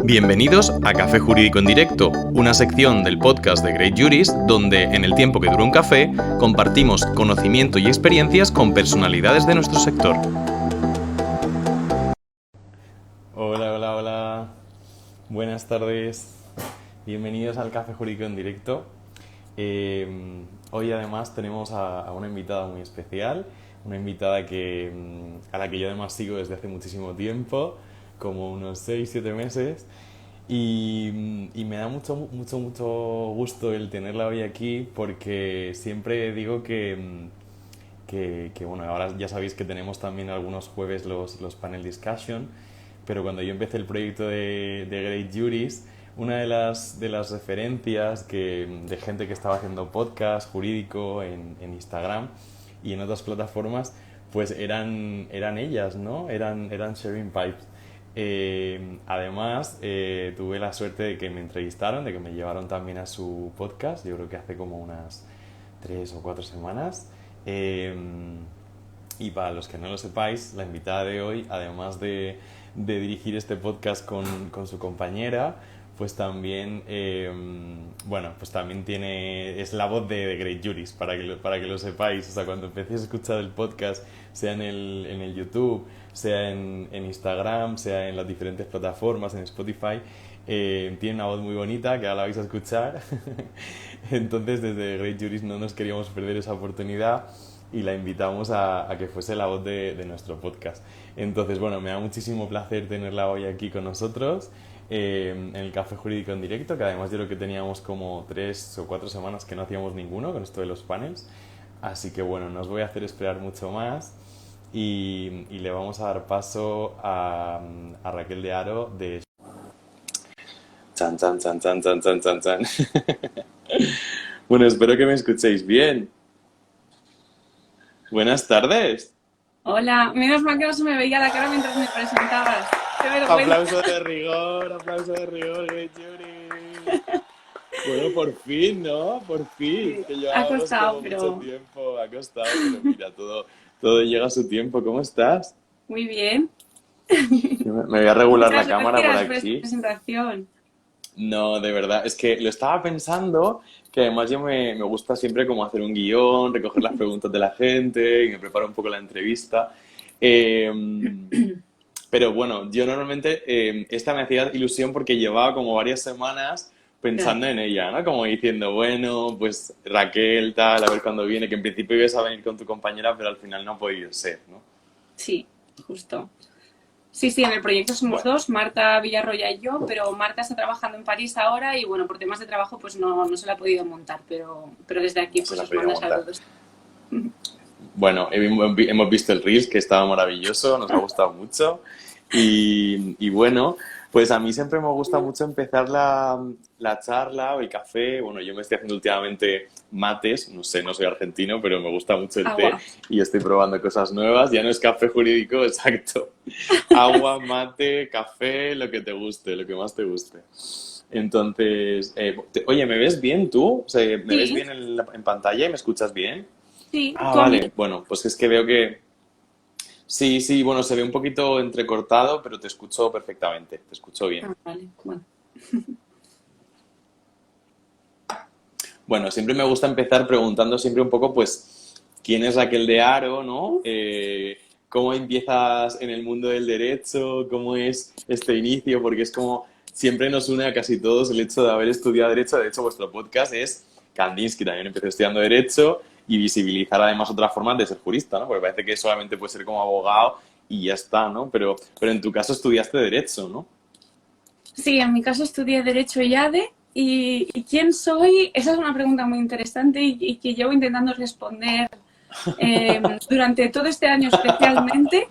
Bienvenidos a Café Jurídico en Directo, una sección del podcast de Great Juris donde, en el tiempo que dura un café, compartimos conocimiento y experiencias con personalidades de nuestro sector. Hola. Buenas tardes. Bienvenidos al Café Jurídico en Directo. Hoy además tenemos a una invitada muy especial, una invitada a la que yo además sigo desde hace muchísimo tiempo, como unos 6-7 meses, y me da mucho gusto el tenerla hoy aquí, porque siempre digo que bueno, ahora ya sabéis que tenemos también algunos jueves los panel discussion, pero cuando yo empecé el proyecto de Great Juris, una de las referencias de gente que estaba haciendo podcast jurídico en Instagram y en otras plataformas, pues eran ellas, ¿no? Eran Sharing Pipes. Además, tuve la suerte de que me entrevistaron, de que me llevaron también a su podcast, yo creo que hace como unas 3 o 4 semanas. Y para los que no lo sepáis, la invitada de hoy, además de dirigir este podcast con su compañera, pues también, pues también es la voz de Great Juris, para que lo sepáis. O sea, cuando empecéis a escuchar el podcast, sea en el YouTube, sea en Instagram, sea en las diferentes plataformas, en Spotify, tiene una voz muy bonita, que ahora la vais a escuchar. Entonces, desde Great Juris no nos queríamos perder esa oportunidad y la invitamos a que fuese la voz de nuestro podcast. Entonces, bueno, me da muchísimo placer tenerla hoy aquí con nosotros. En el Café Jurídico en Directo, que además yo creo que teníamos como 3 o 4 semanas que no hacíamos ninguno con esto de los panels, así que bueno, no os voy a hacer esperar mucho más y le vamos a dar paso a Raquel de Haro de... Chan. Bueno, espero que me escuchéis bien. Buenas tardes. Hola, menos mal que no se me veía la cara mientras me presentabas. ¡Qué vergüenza! Aplauso de rigor, Great Juris. Bueno, por fin, ¿no? Por fin. Sí, Que ha llevábamos costado, como mucho pero tiempo. Ha costado, pero mira, todo llega a su tiempo. ¿Cómo estás? muy bien. Me voy a regular la Muchas cámara por gracias por esta aquí. presentación. No, de verdad, es que lo estaba pensando, que además yo me gusta siempre como hacer un guión, recoger las preguntas de la gente y me preparo un poco la entrevista. Eh, pero bueno, yo normalmente esta me hacía ilusión porque llevaba como varias semanas Claro. pensando en ella, ¿no? Como diciendo, bueno, pues Raquel, tal, a ver cuándo viene, que en principio ibas a venir con tu compañera, pero al final no ha podido ser, ¿no? Sí, justo. Sí, en el proyecto somos Bueno, dos, Marta Villarroya y yo, pero Marta está trabajando en París ahora y bueno, por temas de trabajo pues no se la ha podido montar, pero desde aquí no se pues la ha os podido manda montar. saludos. Bueno, hemos visto el Reels, que estaba maravilloso, nos ha gustado mucho. Y bueno, pues a mí siempre me gusta mucho empezar la charla o el café. Bueno, yo me estoy haciendo últimamente mates, no sé, no soy argentino, pero me gusta mucho el té Agua. y estoy probando cosas nuevas. Ya no es café jurídico, exacto. Agua, mate, café, lo que te guste, lo que más te guste. Entonces, oye, ¿me ves bien tú? O sea, ¿me ves Sí, bien en pantalla y me escuchas bien? sí, Ah, tú a mí. vale. Bueno, pues es que veo que... Sí, bueno, se ve un poquito entrecortado, pero te escucho perfectamente, te escucho bien. Ah, vale, bueno. Bueno, siempre me gusta empezar preguntando siempre un poco, pues, ¿quién es Raquel de Haro, no? ¿Cómo empiezas en el mundo del derecho? ¿Cómo es este inicio? Porque es como, siempre nos une a casi todos el hecho de haber estudiado derecho. De hecho, vuestro podcast es Kandinsky, también empecé estudiando derecho y visibilizar además otras formas de ser jurista, ¿no? Porque parece que solamente puede ser como abogado y ya está, ¿no? Pero en tu caso estudiaste derecho, ¿no? Sí, en mi caso estudié Derecho y ADE. ¿Y quién soy? Esa es una pregunta muy interesante y que llevo intentando responder durante todo este año especialmente.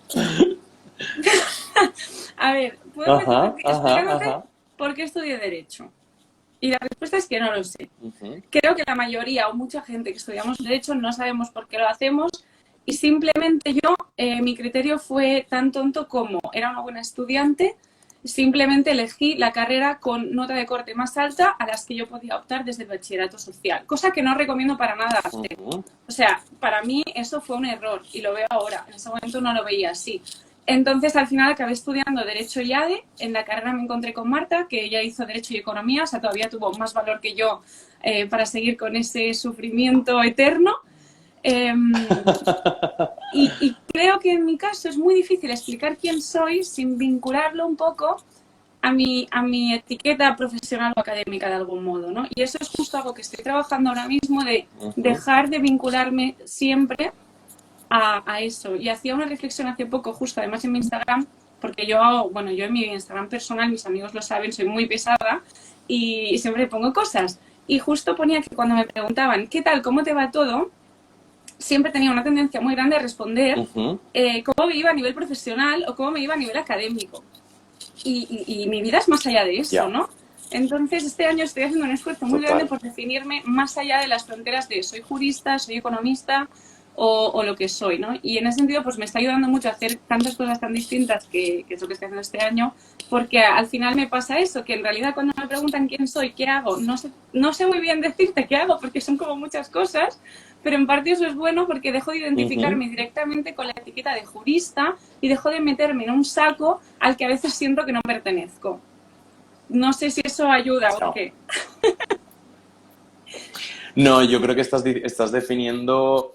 A ver, puedo empezar explicándote Ajá. por qué estudié Derecho. Y la respuesta es que no lo sé. Ujú. Creo que la mayoría o mucha gente que estudiamos Derecho no sabemos por qué lo hacemos y simplemente mi criterio fue tan tonto como era una buena estudiante, simplemente elegí la carrera con nota de corte más alta a las que yo podía optar desde el bachillerato social, cosa que no recomiendo para nada hacer. Ujú. O sea, para mí eso fue un error y lo veo ahora. En ese momento no lo veía así. Entonces, al final acabé estudiando Derecho y ADE. En la carrera me encontré con Marta, que ella hizo Derecho y Economía, o sea, todavía tuvo más valor que yo para seguir con ese sufrimiento eterno. Y creo que en mi caso es muy difícil explicar quién soy sin vincularlo un poco a mi etiqueta profesional o académica de algún modo, ¿no? Y eso es justo algo que estoy trabajando ahora mismo, de dejar de vincularme siempre a eso. Y hacía una reflexión hace poco, justo además en mi Instagram, porque yo en mi Instagram personal, mis amigos lo saben, soy muy pesada y siempre pongo cosas. Y justo ponía que cuando me preguntaban, ¿qué tal? ¿Cómo te va todo? Siempre tenía una tendencia muy grande a responder cómo me iba a nivel profesional o cómo me iba a nivel académico. Y mi vida es más allá de eso, ¿no? Entonces, este año estoy haciendo un esfuerzo muy grande por definirme más allá de las fronteras de soy jurista, soy economista o lo que soy, ¿no? Y en ese sentido, pues me está ayudando mucho a hacer tantas cosas tan distintas que es lo que estoy haciendo este año, porque al final me pasa eso, que en realidad cuando me preguntan quién soy, qué hago, no sé muy bien decirte qué hago, porque son como muchas cosas, pero en parte eso es bueno porque dejo de identificarme directamente con la etiqueta de jurista y dejo de meterme en un saco al que a veces siento que no pertenezco. No sé si eso ayuda o qué. No, yo creo que estás definiendo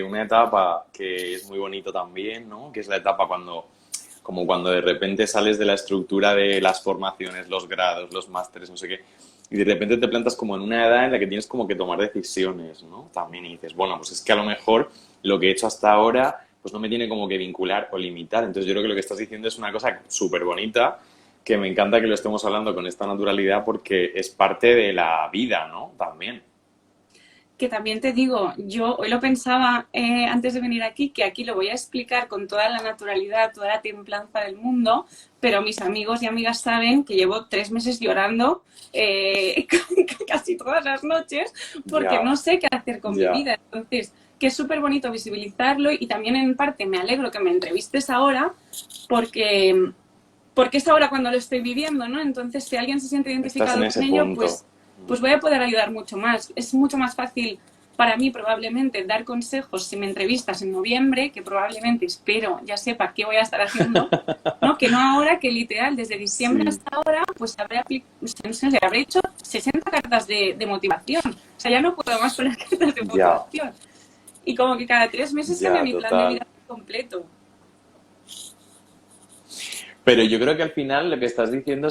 una etapa que es muy bonito también, ¿no? Que es la etapa cuando de repente sales de la estructura de las formaciones, los grados, los másteres, no sé qué, y de repente te plantas como en una edad en la que tienes como que tomar decisiones, ¿no? También y dices, bueno, pues es que a lo mejor lo que he hecho hasta ahora pues no me tiene como que vincular o limitar. Entonces yo creo que lo que estás diciendo es una cosa súper bonita, que me encanta que lo estemos hablando con esta naturalidad porque es parte de la vida, ¿no? También. Que también te digo, yo hoy lo pensaba antes de venir aquí, que aquí lo voy a explicar con toda la naturalidad, toda la templanza del mundo, pero mis amigos y amigas saben que llevo 3 meses llorando casi todas las noches porque no sé qué hacer con mi vida. Entonces, que es súper bonito visibilizarlo y también en parte me alegro que me entrevistes ahora porque es ahora cuando lo estoy viviendo, ¿no? Entonces, si alguien se siente identificado con ello, pues voy a poder ayudar mucho más. Es mucho más fácil para mí probablemente dar consejos si me entrevistas en noviembre, que probablemente espero ya sepa qué voy a estar haciendo, ¿no? Que no ahora, que literal desde diciembre hasta ahora pues habré hecho 60 cartas de motivación. O sea, ya no puedo más con las cartas de motivación. Y como que cada 3 meses cambia mi plan de vida completo. Pero yo creo que al final lo que estás diciendo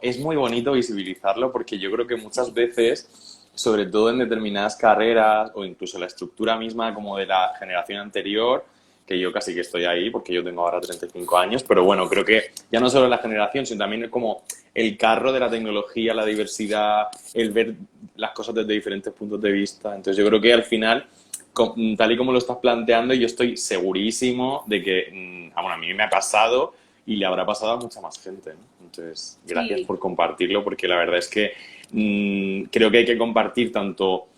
es muy bonito visibilizarlo porque yo creo que muchas veces, sobre todo en determinadas carreras o incluso la estructura misma como de la generación anterior, que yo casi que estoy ahí porque yo tengo ahora 35 años, pero bueno, creo que ya no solo la generación, sino también como el carro de la tecnología, la diversidad, el ver las cosas desde diferentes puntos de vista. Entonces yo creo que al final, tal y como lo estás planteando, yo estoy segurísimo de que, a mí me ha pasado y le habrá pasado a mucha más gente, ¿no? Entonces, gracias por compartirlo, porque la verdad es que creo que hay que compartir tanto...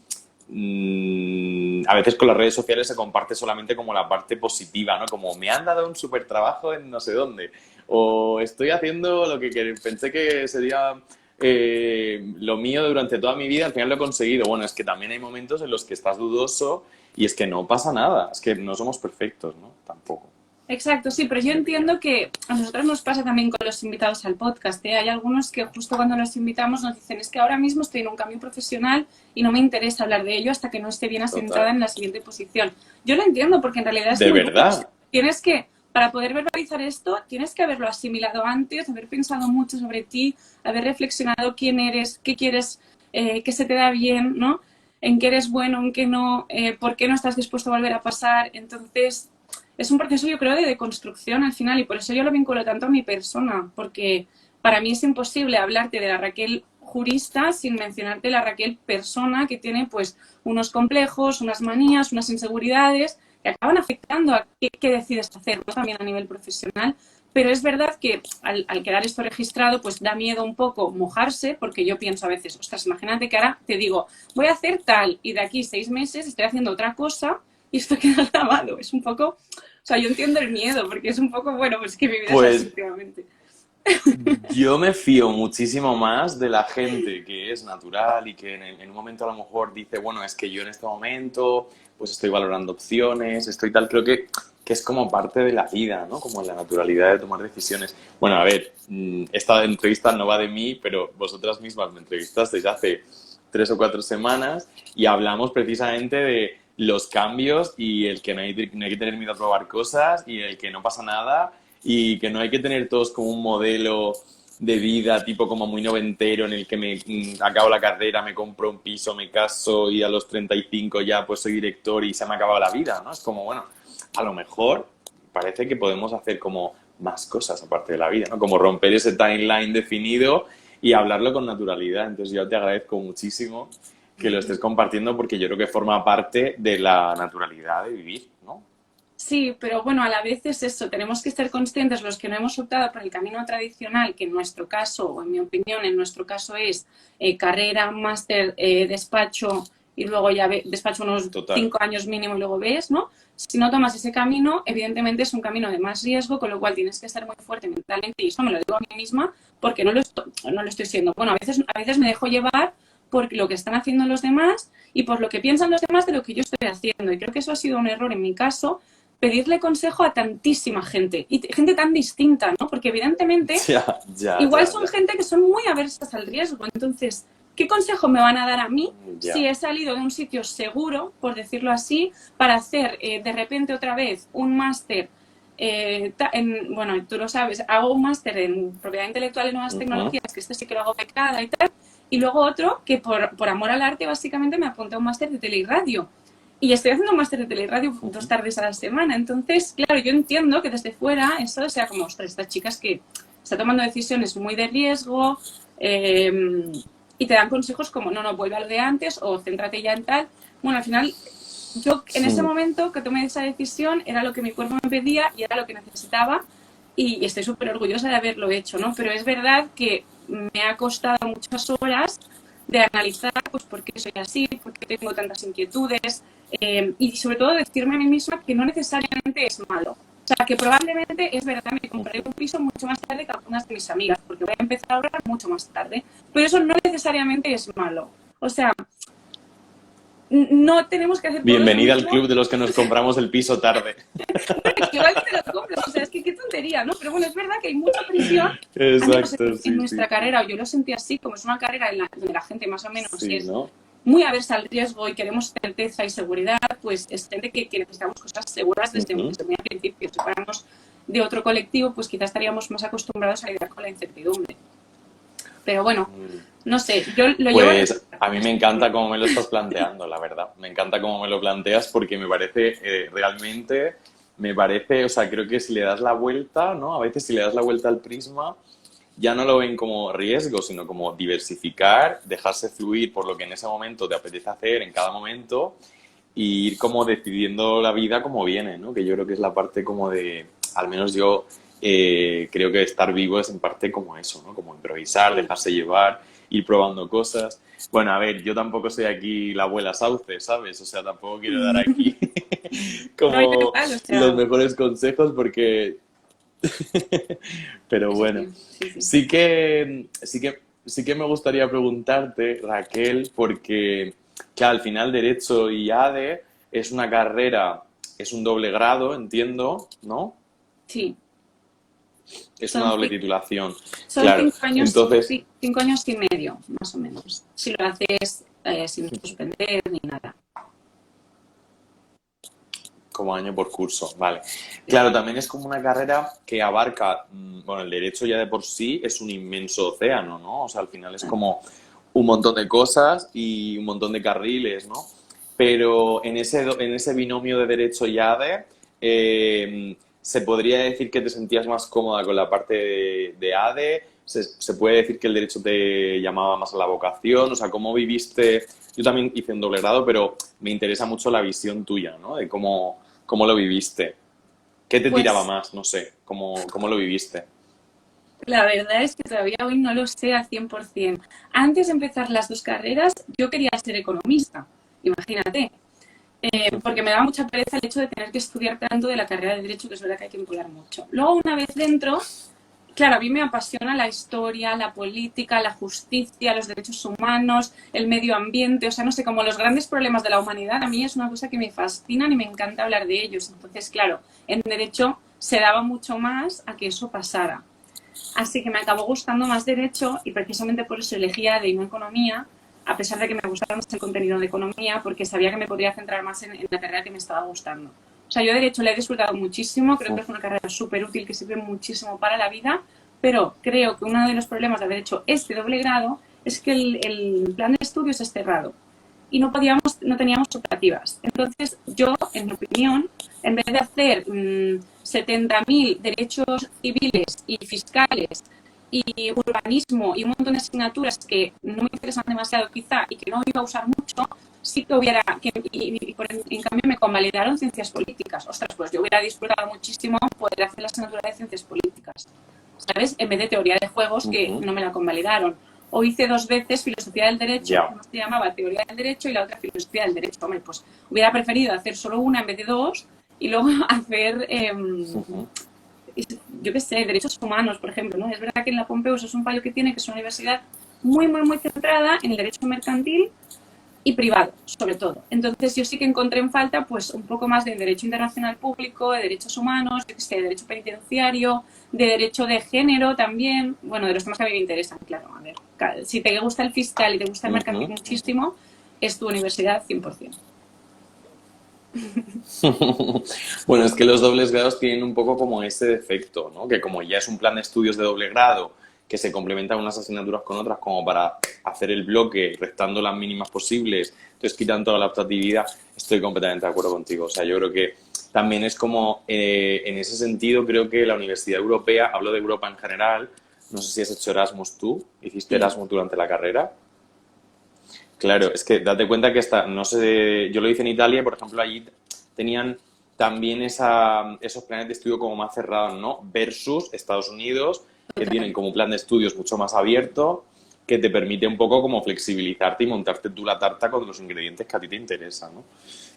a veces con las redes sociales se comparte solamente como la parte positiva, ¿no? Como me han dado un súper trabajo en no sé dónde, o estoy haciendo lo que pensé que sería lo mío durante toda mi vida, al final lo he conseguido. Bueno, es que también hay momentos en los que estás dudoso y es que no pasa nada, es que no somos perfectos, ¿no? Tampoco. Exacto, sí, pero yo entiendo que a nosotros nos pasa también con los invitados al podcast, ¿eh? Hay algunos que justo cuando los invitamos nos dicen es que ahora mismo estoy en un cambio profesional y no me interesa hablar de ello hasta que no esté bien asentada en la siguiente posición. Yo lo entiendo porque en realidad es ¿De verdad? Tienes que, para poder verbalizar esto, tienes que haberlo asimilado antes, haber pensado mucho sobre ti, haber reflexionado quién eres, qué quieres, qué se te da bien, ¿no? En qué eres bueno, en qué no, por qué no estás dispuesto a volver a pasar. Entonces... es un proceso, yo creo, de deconstrucción al final y por eso yo lo vinculo tanto a mi persona, porque para mí es imposible hablarte de la Raquel jurista sin mencionarte la Raquel persona que tiene pues unos complejos, unas manías, unas inseguridades que acaban afectando a qué decides hacer, ¿no? También a nivel profesional. Pero es verdad que al quedar esto registrado pues da miedo un poco mojarse porque yo pienso a veces, ostras, imagínate que ahora te digo, voy a hacer tal y de aquí 6 meses estoy haciendo otra cosa y esto queda grabado. Es un poco... O sea, yo entiendo el miedo, porque es un poco, bueno, pues que mi vida es así últimamente. Yo me fío muchísimo más de la gente que es natural y que en un momento a lo mejor dice, bueno, es que yo en este momento pues estoy valorando opciones, estoy tal. Creo que que es como parte de la vida, ¿no? Como la naturalidad de tomar decisiones. Bueno, a ver, esta entrevista no va de mí, pero vosotras mismas me entrevistasteis hace 3 o 4 semanas y hablamos precisamente de los cambios y el que no hay que tener miedo a probar cosas y el que no pasa nada y que no hay que tener todos como un modelo de vida tipo como muy noventero en el que me acabo la carrera, me compro un piso, me caso y a los 35 ya pues soy director y se me ha acabado la vida, ¿no? Es como, bueno, a lo mejor parece que podemos hacer como más cosas aparte de la vida, ¿no? Como romper ese timeline definido y hablarlo con naturalidad. Entonces yo te agradezco muchísimo que lo estés compartiendo porque yo creo que forma parte de la naturalidad de vivir, ¿no? Sí, pero bueno, a la vez es eso, tenemos que ser conscientes los que no hemos optado por el camino tradicional, que en nuestro caso, o en mi opinión, en nuestro caso es carrera, máster, despacho y luego ya despacho unos Total. 5 años mínimo y luego ves, ¿no? Si no tomas ese camino, evidentemente es un camino de más riesgo, con lo cual tienes que estar muy fuerte mentalmente, y eso me lo digo a mí misma porque no lo estoy siendo. Bueno, a veces me dejo llevar por lo que están haciendo los demás y por lo que piensan los demás de lo que yo estoy haciendo, y creo que eso ha sido un error en mi caso, pedirle consejo a tantísima gente y gente tan distinta, ¿no? Porque evidentemente igual son gente que son muy aversas al riesgo. Entonces, ¿qué consejo me van a dar a mí si he salido de un sitio seguro, por decirlo así, para hacer de repente otra vez un máster? Bueno, tú lo sabes, hago un máster en propiedad intelectual y nuevas tecnologías, que este sí que lo hago becada y tal, y luego otro que por amor al arte básicamente me apunté a un máster de tele y radio. Y estoy haciendo un máster de teleradio 2 tardes a la semana. Entonces, claro, yo entiendo que desde fuera eso sea como, ostras, estas chicas que están tomando decisiones muy de riesgo y te dan consejos como, no, vuelve a lo de antes o céntrate ya en tal. Bueno, al final, yo en ese momento que tomé esa decisión era lo que mi cuerpo me pedía y era lo que necesitaba, y estoy súper orgullosa de haberlo hecho, ¿no? Pero es verdad que me ha costado muchas horas de analizar pues por qué soy así, por qué tengo tantas inquietudes, y sobre todo decirme a mí misma que no necesariamente es malo. O sea, que probablemente es verdad, me compraré un piso mucho más tarde que algunas de mis amigas, porque voy a empezar a ahorrar mucho más tarde, pero eso no necesariamente es malo. O sea, no tenemos que hacer todo Bienvenida al club de los que nos compramos el piso tarde. Bueno, igual te lo compras, o sea, es que qué tontería, ¿no? Pero bueno, es verdad que hay mucha presión. Exacto, en nuestra carrera, o yo lo sentí así, como es una carrera donde la gente más o menos es ¿no? muy aversa al riesgo y queremos certeza y seguridad, pues es gente que necesitamos cosas seguras desde muy al principio. Si fuéramos de otro colectivo, pues quizás estaríamos más acostumbrados a lidiar con la incertidumbre. Pero bueno, no sé, yo lo llevo... Pues a mí me encanta cómo me lo estás planteando, la verdad. Me encanta cómo me lo planteas porque me parece realmente, o sea, creo que si le das la vuelta, ¿no? A veces si le das la vuelta al prisma, ya no lo ven como riesgo, sino como diversificar, dejarse fluir por lo que en ese momento te apetece hacer en cada momento y ir como decidiendo la vida como viene, ¿no? Que yo creo que es la parte como de, al menos yo creo que estar vivo es en parte como eso, ¿no? Como improvisar, dejarse llevar, ir probando cosas. Bueno, a ver, yo tampoco soy aquí la abuela Sauce, ¿sabes? O sea, tampoco quiero dar aquí como los mejores consejos porque... Pero bueno, sí que me gustaría preguntarte, Raquel, porque que al final Derecho y ADE es una carrera, es un doble grado, entiendo, ¿no? Sí. Es una doble titulación. Son claro. 5 años, Entonces, 5 años y medio, más o menos. Si lo haces sin suspender ni nada. Como año por curso, vale. Claro, también es como una carrera que abarca, bueno, el derecho ya de por sí es un inmenso océano, ¿no? O sea, al final es como un montón de cosas y un montón de carriles, ¿no? Pero en ese binomio de derecho y ADE, ¿se podría decir que te sentías más cómoda con la parte de ADE? ¿Se puede decir que el derecho te llamaba más a la vocación? O sea, ¿cómo viviste? Yo también hice un doble grado, pero me interesa mucho la visión tuya, ¿no? De cómo lo viviste. ¿Qué te tiraba más? No sé. ¿Cómo lo viviste? La verdad es que todavía hoy no lo sé al 100%. Antes de empezar las 2 carreras, yo quería ser economista, imagínate. Porque me daba mucha pereza el hecho de tener que estudiar tanto de la carrera de Derecho, que es verdad que hay que emplear mucho. Luego, una vez dentro, claro, a mí me apasiona la historia, la política, la justicia, los derechos humanos, el medio ambiente, o sea, no sé, como los grandes problemas de la humanidad, a mí es una cosa que me fascina y me encanta hablar de ellos. Entonces, claro, en derecho se daba mucho más a que eso pasara. Así que me acabó gustando más derecho y precisamente por eso elegí ADE y no economía, a pesar de que me gustaba más el contenido de economía, porque sabía que me podría centrar más en la carrera que me estaba gustando. O sea, yo derecho le he disfrutado muchísimo, creo que es una carrera súper útil que sirve muchísimo para la vida, pero creo que uno de los problemas de derecho este doble grado es que el plan de estudios es cerrado y no teníamos optativas. Entonces, yo, en mi opinión, en vez de hacer 70.000 derechos civiles y fiscales y urbanismo y un montón de asignaturas que no me interesan demasiado quizá y que no iba a usar mucho, sí que hubiera, en cambio me convalidaron ciencias políticas. Ostras, pues yo hubiera disfrutado muchísimo poder hacer la asignatura de ciencias políticas, ¿sabes? En vez de teoría de juegos, que no me la convalidaron. O hice 2 veces filosofía del derecho, como se llamaba teoría del derecho, y la otra filosofía del derecho. Hombre, pues hubiera preferido hacer solo una en vez de 2 y luego hacer, yo qué sé, derechos humanos, por ejemplo, ¿no? Es verdad que en la Pompeu eso es un fallo que tiene, que es una universidad muy, muy, muy centrada en el derecho mercantil y privado, sobre todo. Entonces yo sí que encontré en falta pues un poco más de derecho internacional público, de derechos humanos, de derecho penitenciario, de derecho de género también, bueno, de los temas que a mí me interesan, claro. A ver, si te gusta el fiscal y te gusta el mercantil muchísimo, es tu universidad 100%. Bueno, es que los dobles grados tienen un poco como ese defecto, ¿no? Que como ya es un plan de estudios de doble grado que se complementan unas asignaturas con otras como para hacer el bloque restando las mínimas posibles, entonces quitan toda la optatividad, estoy completamente de acuerdo contigo. O sea, yo creo que también es como, en ese sentido, creo que la Universidad Europea, hablo de Europa en general, no sé si has hecho Erasmus tú, hiciste Erasmus durante la carrera. Claro, es que date cuenta que no sé, yo lo hice en Italia, por ejemplo, allí tenían también esos planes de estudio como más cerrados, ¿no? Versus Estados Unidos, que tienen como un plan de estudios mucho más abierto, que te permite un poco como flexibilizarte y montarte tú la tarta con los ingredientes que a ti te interesan, ¿no?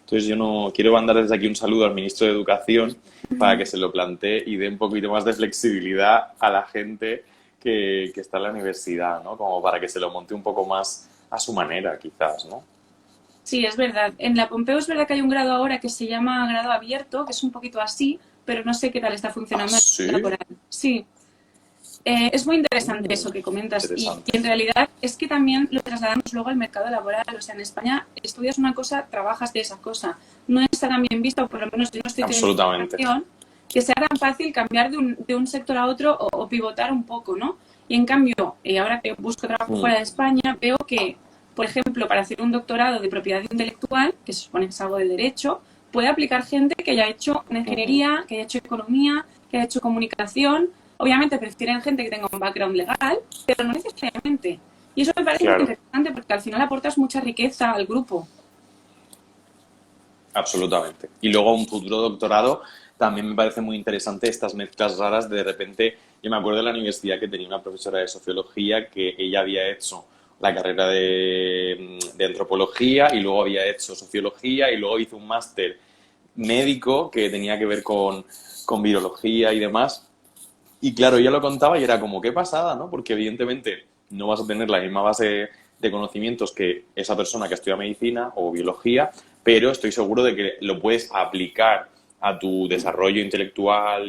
Entonces yo no quiero mandar desde aquí un saludo al ministro de Educación para que se lo plantee y dé un poquito más de flexibilidad a la gente que está en la universidad, ¿no? Como para que se lo monte un poco más a su manera, quizás, ¿no? Sí, es verdad. En la Pompeu es verdad que hay un grado ahora que se llama grado abierto, que es un poquito así, pero no sé qué tal está funcionando ¿Ah, en el sí? laboral. Sí, es muy interesante eso que comentas y Interesante. en realidad es que también lo trasladamos luego al mercado laboral. O sea, en España estudias una cosa, trabajas de esa cosa. No está tan bien visto, o por lo menos yo no estoy teniendo Absolutamente. información, que sea tan fácil cambiar de un sector a otro o pivotar un poco, ¿no? Y en cambio, ahora que busco trabajo fuera de España, veo que, por ejemplo, para hacer un doctorado de propiedad intelectual, que se supone que es algo de derecho, puede aplicar gente que haya hecho una ingeniería, que haya hecho economía, que haya hecho comunicación. Obviamente prefieren gente que tenga un background legal, pero no necesariamente. Y eso me parece muy Claro, interesante porque al final aportas mucha riqueza al grupo. absolutamente. Y luego un futuro doctorado también me parece muy interesante estas mezclas raras de repente. Yo me acuerdo de la universidad que tenía una profesora de sociología que ella había hecho la carrera de antropología y luego había hecho sociología y luego hizo un máster médico que tenía que ver con virología y demás. Y claro, ella lo contaba y era como, qué pasada, ¿no? Porque evidentemente no vas a tener la misma base de conocimientos que esa persona que estudia medicina o biología, pero estoy seguro de que lo puedes aplicar a tu desarrollo intelectual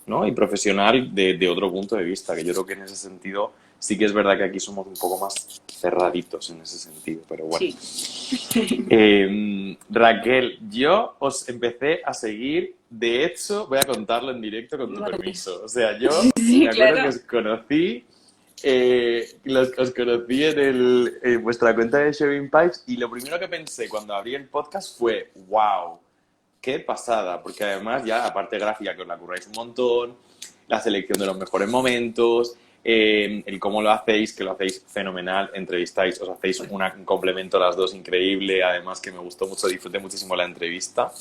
¿no? y profesional de otro punto de vista, que yo creo que en ese sentido sí que es verdad que aquí somos un poco más cerraditos en ese sentido, pero bueno. Sí. Raquel, yo os empecé a seguir, de hecho, voy a contarlo en directo con tu Vale. permiso. O sea, yo Sí, me acuerdo que claro. os conocí en vuestra cuenta de Shaving Pipes y lo primero que pensé cuando abrí el podcast fue, wow, qué pasada, porque además ya, aparte gráfica, que os la curráis un montón, la selección de los mejores momentos, el cómo lo hacéis, que lo hacéis fenomenal, entrevistáis, os hacéis un complemento a las dos increíble, además que me gustó mucho, disfruté muchísimo la entrevista.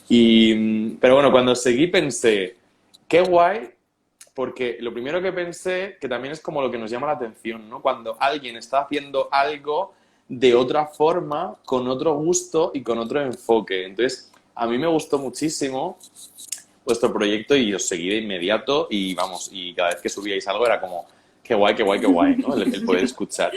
Pero bueno, cuando seguí pensé, qué guay, porque lo primero que pensé, que también es como lo que nos llama la atención, ¿no? Cuando alguien está haciendo algo de otra forma, con otro gusto y con otro enfoque. Entonces, a mí me gustó muchísimo vuestro proyecto y os seguí de inmediato y vamos, y cada vez que subíais algo era como, qué guay, qué guay, qué guay, ¿no? El poder escuchar.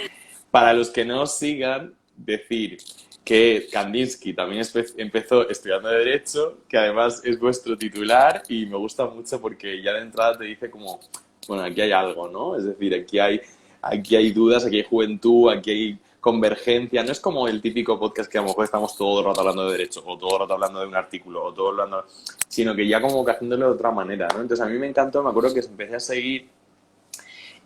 Para los que no os sigan, decir que Kandinsky también empezó estudiando Derecho, que además es vuestro titular y me gusta mucho porque ya de entrada te dice como, bueno, aquí hay algo, ¿no? Es decir, aquí hay dudas, aquí hay juventud, aquí hay convergencia. No es como el típico podcast que a lo mejor estamos todo el rato hablando de Derecho o todo el rato hablando de un artículo o todo hablando, sino que ya como que haciéndolo de otra manera, ¿no? Entonces a mí me encantó, me acuerdo que empecé a seguir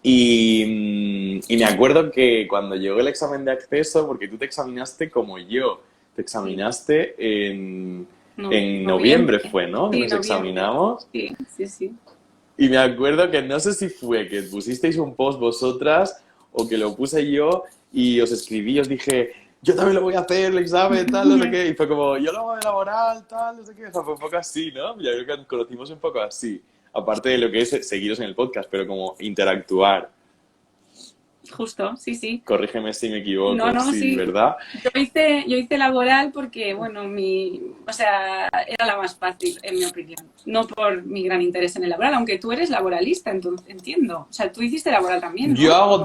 y me acuerdo que cuando llegó el examen de acceso, porque tú te examinaste como yo, te examinaste en noviembre fue, ¿no? Que Sí, nos noviembre. examinamos. Sí, sí, sí. Y me acuerdo que no sé si fue que pusisteis un post vosotras o que lo puse yo y os escribí, os dije, yo también lo voy a hacer, el examen, tal, no sé qué. Y fue como, yo lo hago de laboral, tal, no sé qué. O sea, fue un poco así, ¿no? Ya creo que nos conocimos un poco así. Aparte de lo que es seguiros en el podcast, pero como interactuar. Justo, sí, sí. Corrígeme si me equivoco, No, no, sí, sí. ¿verdad? Yo hice laboral porque, bueno, o sea, era la más fácil, en mi opinión. No por mi gran interés en el laboral, aunque tú eres laboralista, entonces entiendo. O sea, tú hiciste laboral también, ¿no? Yo hago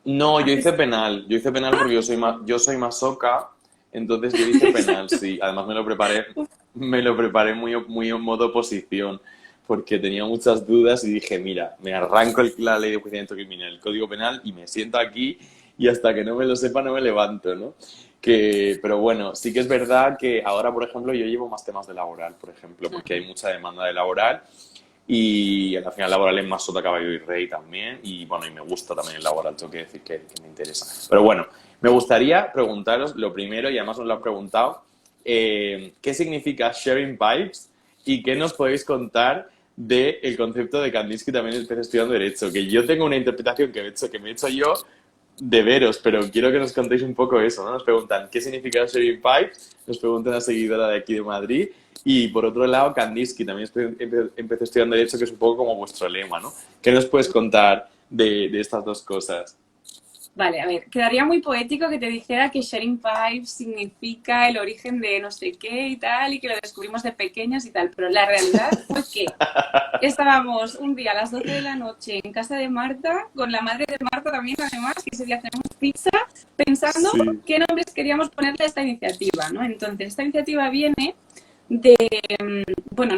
No, yo hice penal. Yo hice penal porque yo soy masoca, entonces yo hice penal, sí. Además me lo preparé muy en modo oposición, porque tenía muchas dudas y dije, mira, me arranco la ley de enjuiciamiento criminal, el código penal y me siento aquí y hasta que no me lo sepa no me levanto, ¿no? Pero bueno, sí que es verdad que ahora, por ejemplo, yo llevo más temas de laboral, por ejemplo, porque hay mucha demanda de laboral. Y al final laboral es más sota, caballo y rey también. Y bueno, y me gusta también el laboral, tengo que decir que me interesa. Pero bueno, me gustaría preguntaros lo primero, y además os lo he preguntado, ¿qué significa sharing vibes? Y qué nos podéis contar del concepto de Kandinsky también empecé estudiando Derecho. Que yo tengo una interpretación que me he hecho yo de veros, pero quiero que nos contéis un poco eso, ¿no? Nos preguntan qué significa sharing vibes, nos pregunta una seguidora de aquí de Madrid. Y por otro lado, Kandinsky, también empecé estudiando Derecho, que es un poco como vuestro lema, ¿no? ¿Qué nos puedes contar de estas dos cosas? Vale, a ver, quedaría muy poético que te dijera que sharing vibes significa el origen de no sé qué y tal, y que lo descubrimos de pequeños y tal, pero la realidad fue que estábamos un día a las 12 de la noche en casa de Marta, con la madre de Marta también, además, que ese día hacemos pizza, pensando qué nombres queríamos ponerle a esta iniciativa, ¿no? Entonces, esta iniciativa viene de, bueno,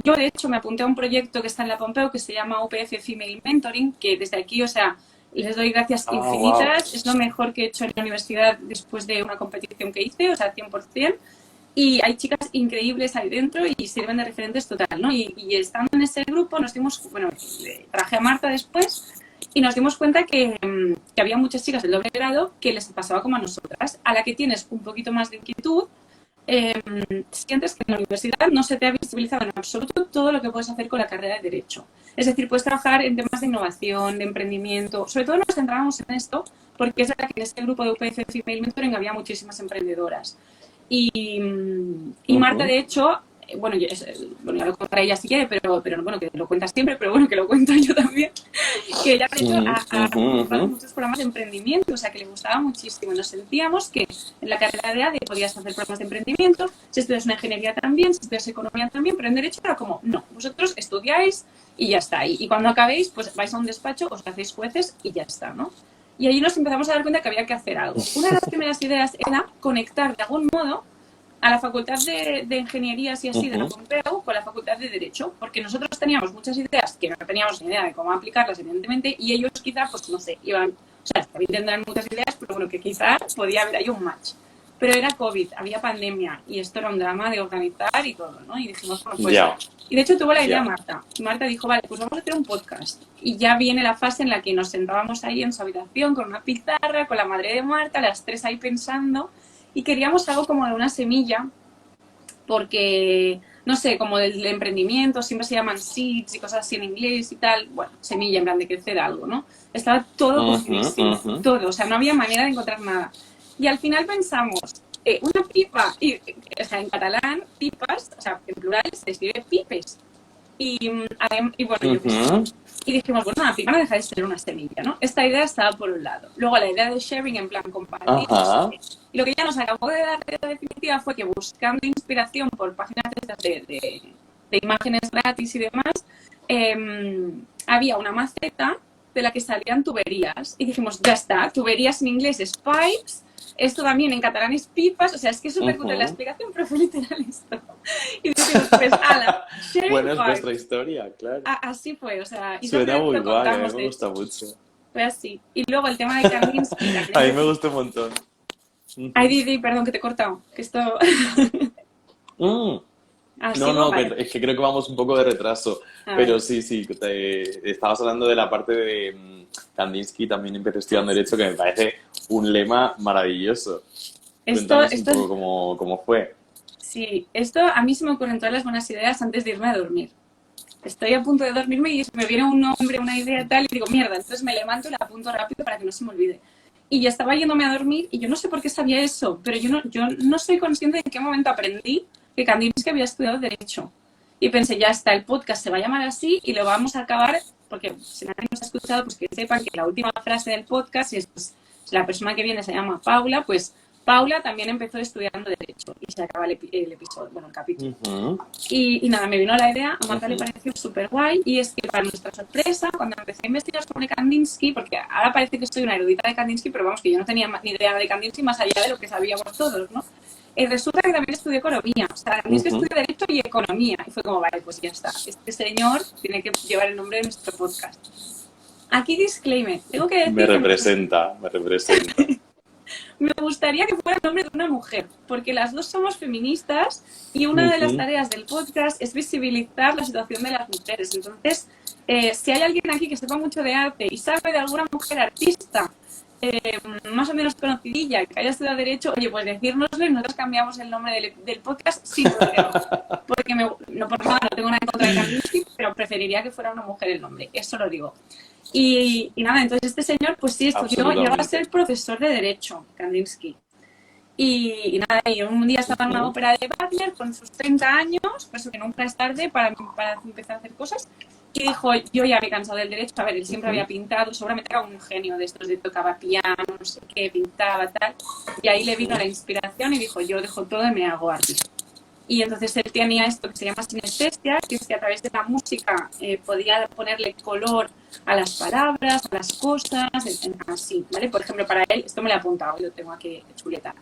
yo de hecho me apunté a un proyecto que está en la Pompeu que se llama UPF Female Mentoring, que desde aquí, o sea, les doy gracias infinitas, wow. Es lo mejor que he hecho en la universidad después de una competición que hice, o sea, 100%, y hay chicas increíbles ahí dentro y sirven de referentes total, ¿no? Y estando en ese grupo nos dimos, bueno, traje a Marta después y nos dimos cuenta que había muchas chicas del doble grado que les pasaba como a nosotras, a la que tienes un poquito más de inquietud, sientes que en la universidad no se te ha visibilizado en absoluto todo lo que puedes hacer con la carrera de Derecho. Es decir, puedes trabajar en temas de innovación, de emprendimiento. Sobre todo nos centrábamos en esto porque es verdad que en este grupo de UPF Female Mentoring había muchísimas emprendedoras. Y Marta, de hecho, bueno, ya lo contaré ella si quiere, pero bueno, que lo cuentas siempre, pero bueno, que lo cuento yo también, que ella de hecho ha participado en muchos programas de emprendimiento, o sea, que le gustaba muchísimo. Nos sentíamos que en la carrera de ADE podías hacer programas de emprendimiento, si estudias una ingeniería también, si estudias economía también, pero en Derecho era como, no, vosotros estudiáis y ya está. Y cuando acabéis, pues vais a un despacho, os hacéis jueces y ya está, ¿no? Y allí nos empezamos a dar cuenta que había que hacer algo. Una de las primeras ideas era conectar de algún modo a la Facultad de Ingenierías y así de la Pompeu con la Facultad de Derecho, porque nosotros teníamos muchas ideas que no teníamos ni idea de cómo aplicarlas, evidentemente, y ellos quizás, pues no sé, iban, o sea, también tendrán muchas ideas, pero bueno, que quizás podía haber ahí un match. Pero era COVID, había pandemia, y esto era un drama de organizar y todo, ¿no? Y dijimos, bueno, pues... Y de hecho tuvo la idea Marta. Marta dijo, vale, pues vamos a hacer un podcast. Y ya viene la fase en la que nos sentábamos ahí en su habitación con una pizarra, con la madre de Marta, las tres ahí pensando... Y queríamos algo como de una semilla, porque, no sé, como del emprendimiento, siempre se llaman seeds y cosas así en inglés y tal. Bueno, semilla en plan de crecer algo, ¿no? Estaba todo cogidísimo, todo. O sea, no había manera de encontrar nada. Y al final pensamos, una pipa, o sea, en catalán, pipas, o sea, en plural se escribe pipes. Y bueno, yo pensé, y dijimos, bueno, la pipa no deja de ser una semilla, ¿no? Esta idea estaba por un lado. Luego la idea de sharing en plan compartir. Y lo que ya nos acabó de dar la idea definitiva fue que buscando inspiración por páginas de de imágenes gratis y demás, había una maceta de la que salían tuberías. Y dijimos, ya está, tuberías en inglés es pipes, esto también en catalán es pipas, o sea, es que es súper cutre la explicación, pero fue literal esto. Y dijimos, pues, ala, bueno, es vuestra historia, claro. Así fue, o sea... Y suena muy guay, a mí me gusta mucho. Fue así. Y luego el tema de Kandinsky... a mí me gusta un montón. Ay, Didi, perdón que te he cortado, que esto... no, vale. Es que creo que vamos un poco de retraso. Pero sí, estabas hablando de la parte de Kandinsky, también empecé estudiando Derecho, que me parece un lema maravilloso. Cuéntanos un poco cómo fue. Sí, esto a mí se me ocurren todas las buenas ideas antes de irme a dormir. Estoy a punto de dormirme y me viene un nombre, una idea tal, y digo, mierda, entonces me levanto y la apunto rápido para que no se me olvide. Y yo estaba yéndome a dormir y yo no sé por qué sabía eso, pero yo no soy consciente de en qué momento aprendí que Kandinsky había estudiado Derecho. Y pensé, ya está, el podcast se va a llamar así y lo vamos a acabar, porque si nadie nos ha escuchado, pues que sepan que la última frase del podcast, si la persona que viene se llama Paula, pues Paula también empezó estudiando Derecho y se acaba el episodio, bueno, el capítulo. Y nada, me vino la idea, a Marta le pareció súper guay y es que para nuestra sorpresa, cuando empecé a investigar sobre Kandinsky, porque ahora parece que soy una erudita de Kandinsky, pero vamos, que yo no tenía ni idea de Kandinsky más allá de lo que sabíamos todos, ¿no? Resulta que también estudió Economía, o sea, Kandinsky estudió Derecho y Economía y fue como, vale, pues ya está, este señor tiene que llevar el nombre de nuestro podcast. Aquí disclaimer, tengo que decir... Me representa. Me gustaría que fuera el nombre de una mujer, porque las dos somos feministas y una de las tareas del podcast es visibilizar la situación de las mujeres. Entonces, si hay alguien aquí que sepa mucho de arte y sabe de alguna mujer artista más o menos conocidilla que haya estudiado Derecho, oye, pues decírnoslo y nosotros cambiamos el nombre del podcast sin problema. Porque no por nada, no tengo nada en contra de Kandinsky, pero preferiría que fuera una mujer el nombre, eso lo digo. Y nada, entonces este señor, pues sí, estudió, llegó a ser profesor de Derecho, Kandinsky. Y nada, y un día estaba en una ópera de Butler con sus 30 años, por eso que nunca es tarde para empezar a hacer cosas, y dijo, yo ya me he cansado del derecho. A ver, él siempre había pintado, seguramente era un genio de estos, de tocaba piano, no sé qué, pintaba, tal, y ahí le vino la inspiración y dijo, yo dejo todo y me hago artista. Y entonces él tenía esto que se llama sinestesia, que es que a través de la música podía ponerle color a las palabras, a las cosas, así, ¿vale? Por ejemplo, para él, esto me lo he apuntado, lo tengo aquí chuleta.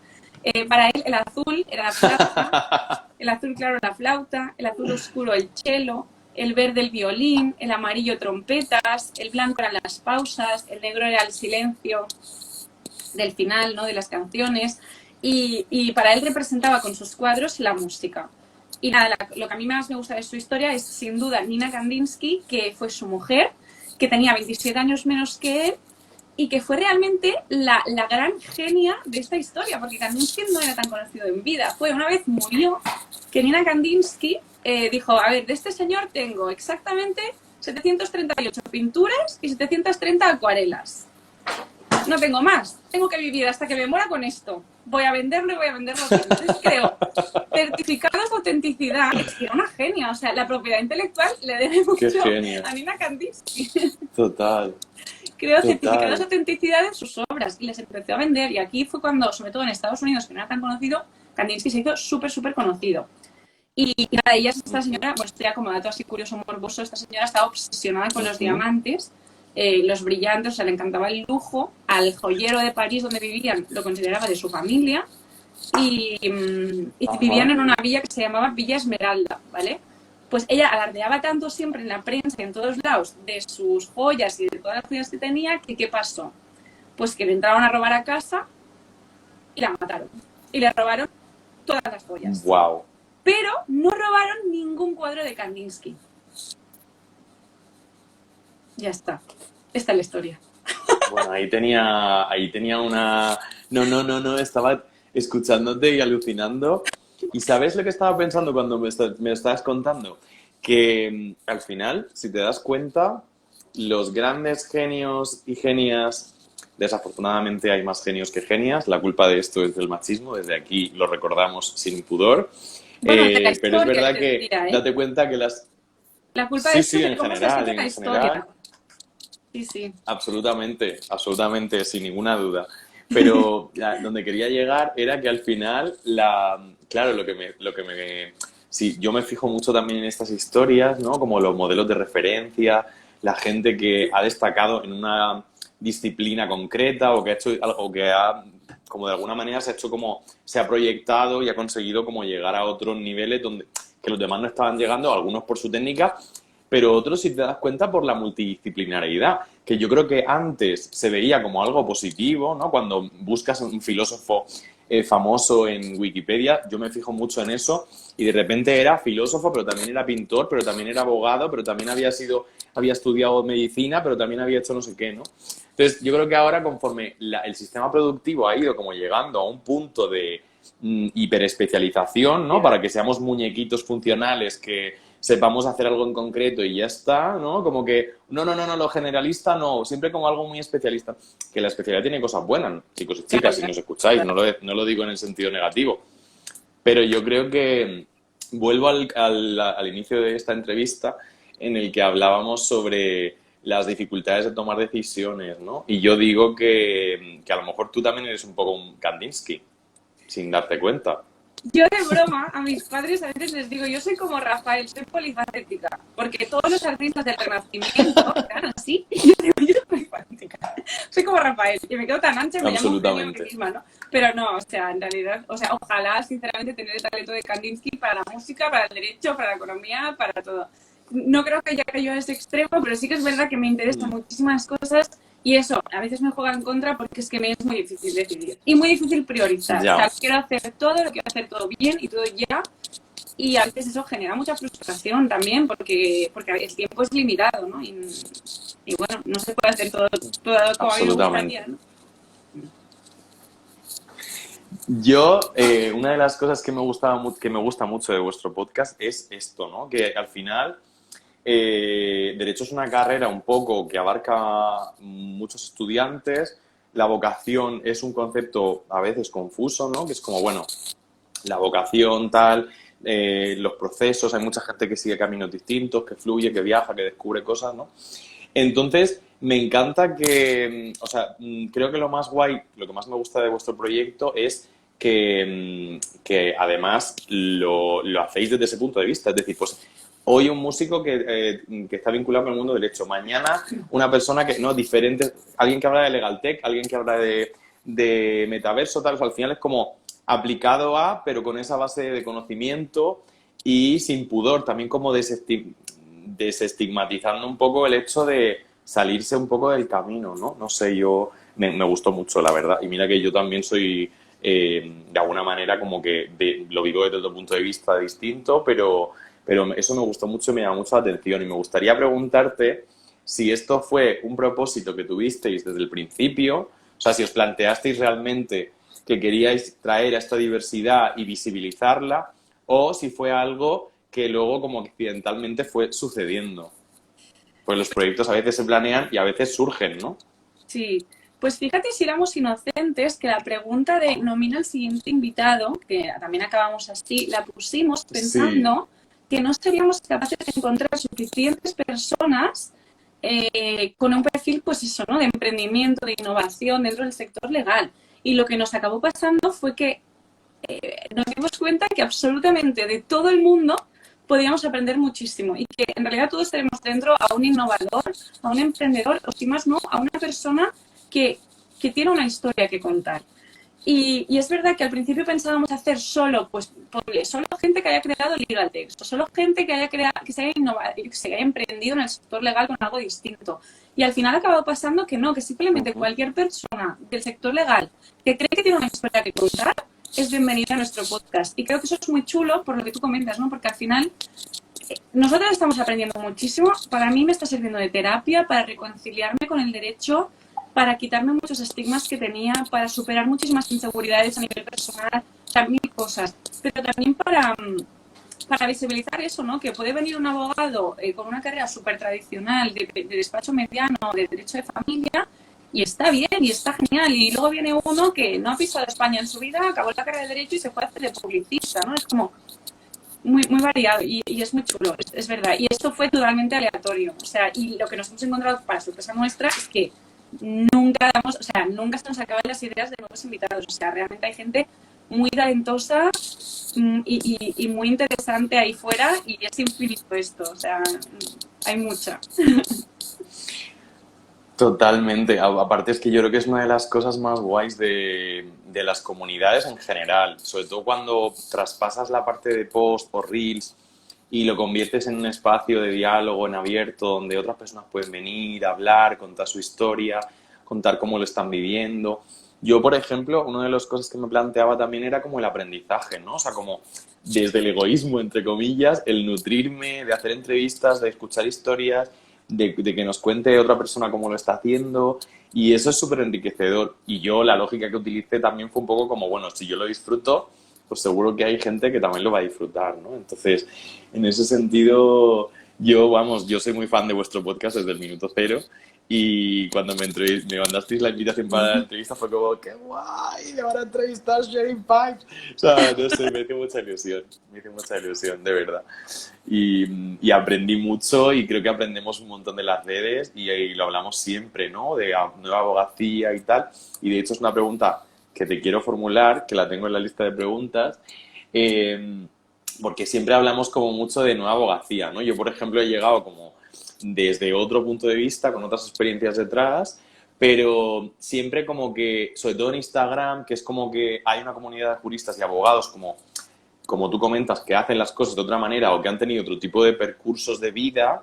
Para él el azul era la flauta, el azul claro la flauta, el azul oscuro el cello, el verde el violín, el amarillo trompetas, el blanco eran las pausas, el negro era el silencio del final, ¿no? De las canciones. Y para él representaba con sus cuadros la música. Y nada, lo que a mí más me gusta de su historia es sin duda Nina Kandinsky, que fue su mujer, que tenía 27 años menos que él y que fue realmente la gran genia de esta historia, porque Kandinsky no era tan conocido en vida. Fue una vez murió que Nina Kandinsky dijo, a ver, de este señor tengo exactamente 738 pinturas y 730 acuarelas. No tengo más, tengo que vivir hasta que me muera con esto. Voy a venderlo y voy a venderlo bien. Entonces creo, certificados de autenticidad, es que era una genia, o sea, la propiedad intelectual le debe mucho a Nina Kandinsky. Total. Creo certificados de autenticidad de sus obras y les empezó a vender y aquí fue cuando, sobre todo en Estados Unidos, que no era tan conocido, Kandinsky se hizo súper conocido. Y nada, ella es esta señora, pues ya como dato así curioso, morboso, esta señora estaba obsesionada con los diamantes, los brillantes, o sea, le encantaba el lujo. Al joyero de París donde vivían lo consideraba de su familia y vivían en una villa que se llamaba Villa Esmeralda, ¿vale? Pues ella alardeaba tanto siempre en la prensa y en todos lados de sus joyas y de todas las joyas que tenía, que ¿qué pasó? Pues que le entraron a robar a casa y la mataron. Y le robaron todas las joyas. ¡Wow! Pero no robaron ningún cuadro de Kandinsky. Ya está. Esta es la historia. Bueno, ahí tenía una... No, estaba escuchándote y alucinando. ¿Y sabes lo que estaba pensando cuando me estabas contando? Que al final, si te das cuenta, los grandes genios y genias, desafortunadamente hay más genios que genias, la culpa de esto es del machismo, desde aquí lo recordamos sin pudor. Bueno, pero es verdad que date cuenta que las... La culpa de sí, en general, en general. Sí. Absolutamente, sin ninguna duda. Pero donde quería llegar era que al final, claro, lo que me sí, yo me fijo mucho también en estas historias, ¿no? Como los modelos de referencia, la gente que ha destacado en una disciplina concreta o que ha hecho o que ha como de alguna manera se ha hecho como se ha proyectado y ha conseguido como llegar a otros niveles donde que los demás no estaban llegando, algunos por su técnica, pero otros, si te das cuenta, por la multidisciplinariedad, que yo creo que antes se veía como algo positivo, ¿no? Cuando buscas un filósofo famoso en Wikipedia, yo me fijo mucho en eso, y de repente era filósofo, pero también era pintor, pero también era abogado, pero también había estudiado medicina, pero también había hecho no sé qué, ¿no? Entonces, yo creo que ahora, conforme el sistema productivo ha ido como llegando a un punto de hiperespecialización, ¿no? Para que seamos muñequitos funcionales que sepamos hacer algo en concreto y ya está, ¿no? Como que, no, lo generalista no, siempre como algo muy especialista. Que la especialidad tiene cosas buenas, chicos y chicas, si nos escucháis, no lo digo en el sentido negativo. Pero yo creo que vuelvo al inicio de esta entrevista en el que hablábamos sobre las dificultades de tomar decisiones, ¿no? Y yo digo que a lo mejor tú también eres un poco un Kandinsky, sin darte cuenta. Yo de broma a mis padres a veces les digo, yo soy como Rafael, soy polifacética, porque todos los artistas del Renacimiento eran así, y yo digo, yo soy polifacética, soy como Rafael, y me quedo tan ancha y me llamo Eugenia misma, ¿no? Pero no, o sea, en realidad, o sea, ojalá sinceramente tener el talento de Kandinsky para la música, para el derecho, para la economía, para todo. No creo que haya caído a ese extremo, pero sí que es verdad que me interesan muchísimas cosas. Y eso, a veces me juega en contra porque es que me es muy difícil decidir. Y muy difícil priorizar. Ya. O sea, quiero hacer todo, lo quiero hacer todo bien y todo ya. Y a veces eso genera mucha frustración también porque el tiempo es limitado, ¿no? Y bueno, no se puede hacer todo como a mí me gustaría, ¿no? Yo, una de las cosas que me gusta mucho de vuestro podcast es esto, ¿no? Que al final... Derecho es una carrera un poco que abarca muchos estudiantes. La vocación es un concepto a veces confuso, ¿no? Que es como, bueno, la vocación, tal, los procesos, hay mucha gente que sigue caminos distintos, que fluye, que viaja, que descubre cosas, ¿no? Entonces, me encanta que, o sea, creo que lo más guay, lo que más me gusta de vuestro proyecto es que además lo hacéis desde ese punto de vista. Es decir, pues hoy un músico que está vinculado con el mundo del derecho, mañana una persona que, no, diferente, alguien que habla de legal tech, alguien que habla de metaverso, tal, o sea, al final es como aplicado a, pero con esa base de conocimiento y sin pudor, también como desestigmatizando un poco el hecho de salirse un poco del camino, ¿no? No sé, me gustó mucho, la verdad, y mira que yo también soy... de alguna manera como que lo vivo desde otro punto de vista distinto, pero eso me gustó mucho y me llama mucho la atención. Y me gustaría preguntarte si esto fue un propósito que tuvisteis desde el principio, o sea, si os planteasteis realmente que queríais traer a esta diversidad y visibilizarla, o si fue algo que luego como accidentalmente fue sucediendo. Pues los proyectos a veces se planean y a veces surgen, ¿no? Sí. Pues fíjate si éramos inocentes que la pregunta de nomina al siguiente invitado, que también acabamos así, la pusimos pensando que no seríamos capaces de encontrar suficientes personas con un perfil, pues eso, ¿no? De emprendimiento, de innovación dentro del sector legal. Y lo que nos acabó pasando fue que nos dimos cuenta que absolutamente de todo el mundo podíamos aprender muchísimo y que en realidad todos tenemos dentro a un innovador, a un emprendedor, o si más no, a una persona que tiene una historia que contar. Y es verdad que al principio pensábamos hacer solo gente que haya creado legal tech, o solo gente que haya creado, que se haya innovado, que se haya emprendido en el sector legal con algo distinto. Y al final ha acabado pasando que no, que simplemente cualquier persona del sector legal que cree que tiene una historia que contar es bienvenida a nuestro podcast. Y creo que eso es muy chulo por lo que tú comentas, ¿no? Porque al final nosotros estamos aprendiendo muchísimo. Para mí me está sirviendo de terapia para reconciliarme con el derecho, para quitarme muchos estigmas que tenía, para superar muchísimas inseguridades a nivel personal, también cosas, pero también para visibilizar eso, ¿no? Que puede venir un abogado con una carrera súper tradicional de despacho mediano, de derecho de familia, y está bien, y está genial, y luego viene uno que no ha pisado España en su vida, acabó la carrera de derecho y se fue a hacer de publicista, ¿no? Es como muy, muy variado y es muy chulo, es verdad. Y esto fue totalmente aleatorio, o sea, y lo que nos hemos encontrado para sorpresa nuestra es que nunca se nos acaban las ideas de nuevos invitados. O sea, realmente hay gente muy talentosa y muy interesante ahí fuera, y es infinito esto, o sea, hay mucha. Totalmente. Aparte es que yo creo que es una de las cosas más guays de las comunidades en general, sobre todo cuando traspasas la parte de post o reels y lo conviertes en un espacio de diálogo en abierto donde otras personas pueden venir, hablar, contar su historia, contar cómo lo están viviendo. Yo, por ejemplo, una de las cosas que me planteaba también era como el aprendizaje, ¿no? O sea, como desde el egoísmo, entre comillas, el nutrirme, de hacer entrevistas, de escuchar historias, de que nos cuente otra persona cómo lo está haciendo, y eso es súper enriquecedor. Y yo la lógica que utilicé también fue un poco como, bueno, si yo lo disfruto, pues seguro que hay gente que también lo va a disfrutar, ¿no? Entonces, en ese sentido, yo, vamos, yo soy muy fan de vuestro podcast desde el minuto cero, y cuando me mandasteis la invitación para la entrevista fue como, ¡qué guay! ¡Me van a entrevistar Sharing Pipes! O sea, no sé, me hizo mucha ilusión, de verdad. Y aprendí mucho y creo que aprendemos un montón de las redes y lo hablamos siempre, ¿no? De nueva abogacía y tal. Y de hecho es una pregunta que te quiero formular, que la tengo en la lista de preguntas, porque siempre hablamos como mucho de nueva abogacía, ¿no? Yo, por ejemplo, he llegado como desde otro punto de vista, con otras experiencias detrás, pero siempre como que, sobre todo en Instagram, que es como que hay una comunidad de juristas y abogados como tú comentas, que hacen las cosas de otra manera o que han tenido otro tipo de percursos de vida,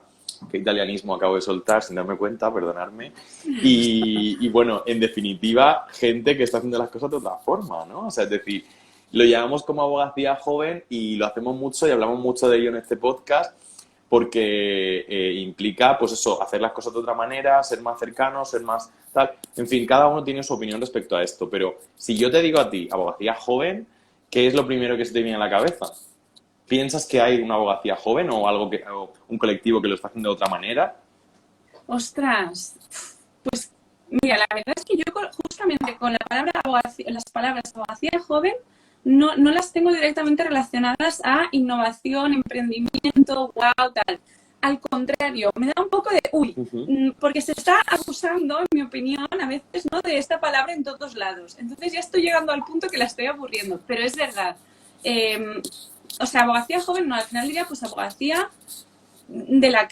qué italianismo acabo de soltar sin darme cuenta, perdonadme, y bueno, en definitiva, gente que está haciendo las cosas de otra forma, ¿no? O sea, es decir, lo llamamos como abogacía joven y lo hacemos mucho y hablamos mucho de ello en este podcast porque implica, pues eso, hacer las cosas de otra manera, ser más cercanos, ser más tal. En fin, cada uno tiene su opinión respecto a esto, pero si yo te digo a ti, abogacía joven, ¿qué es lo primero que se te viene a la cabeza? ¿Piensas que hay una abogacía joven o o un colectivo que lo está haciendo de otra manera? Ostras, pues mira, la verdad es que yo justamente con la palabra abogacía, las palabras abogacía joven no las tengo directamente relacionadas a innovación, emprendimiento, wow, tal. Al contrario, me da un poco de porque se está abusando, en mi opinión, a veces, ¿no?, de esta palabra en todos lados. Entonces ya estoy llegando al punto que la estoy aburriendo, pero es verdad. O sea, abogacía joven, no, al final diría pues abogacía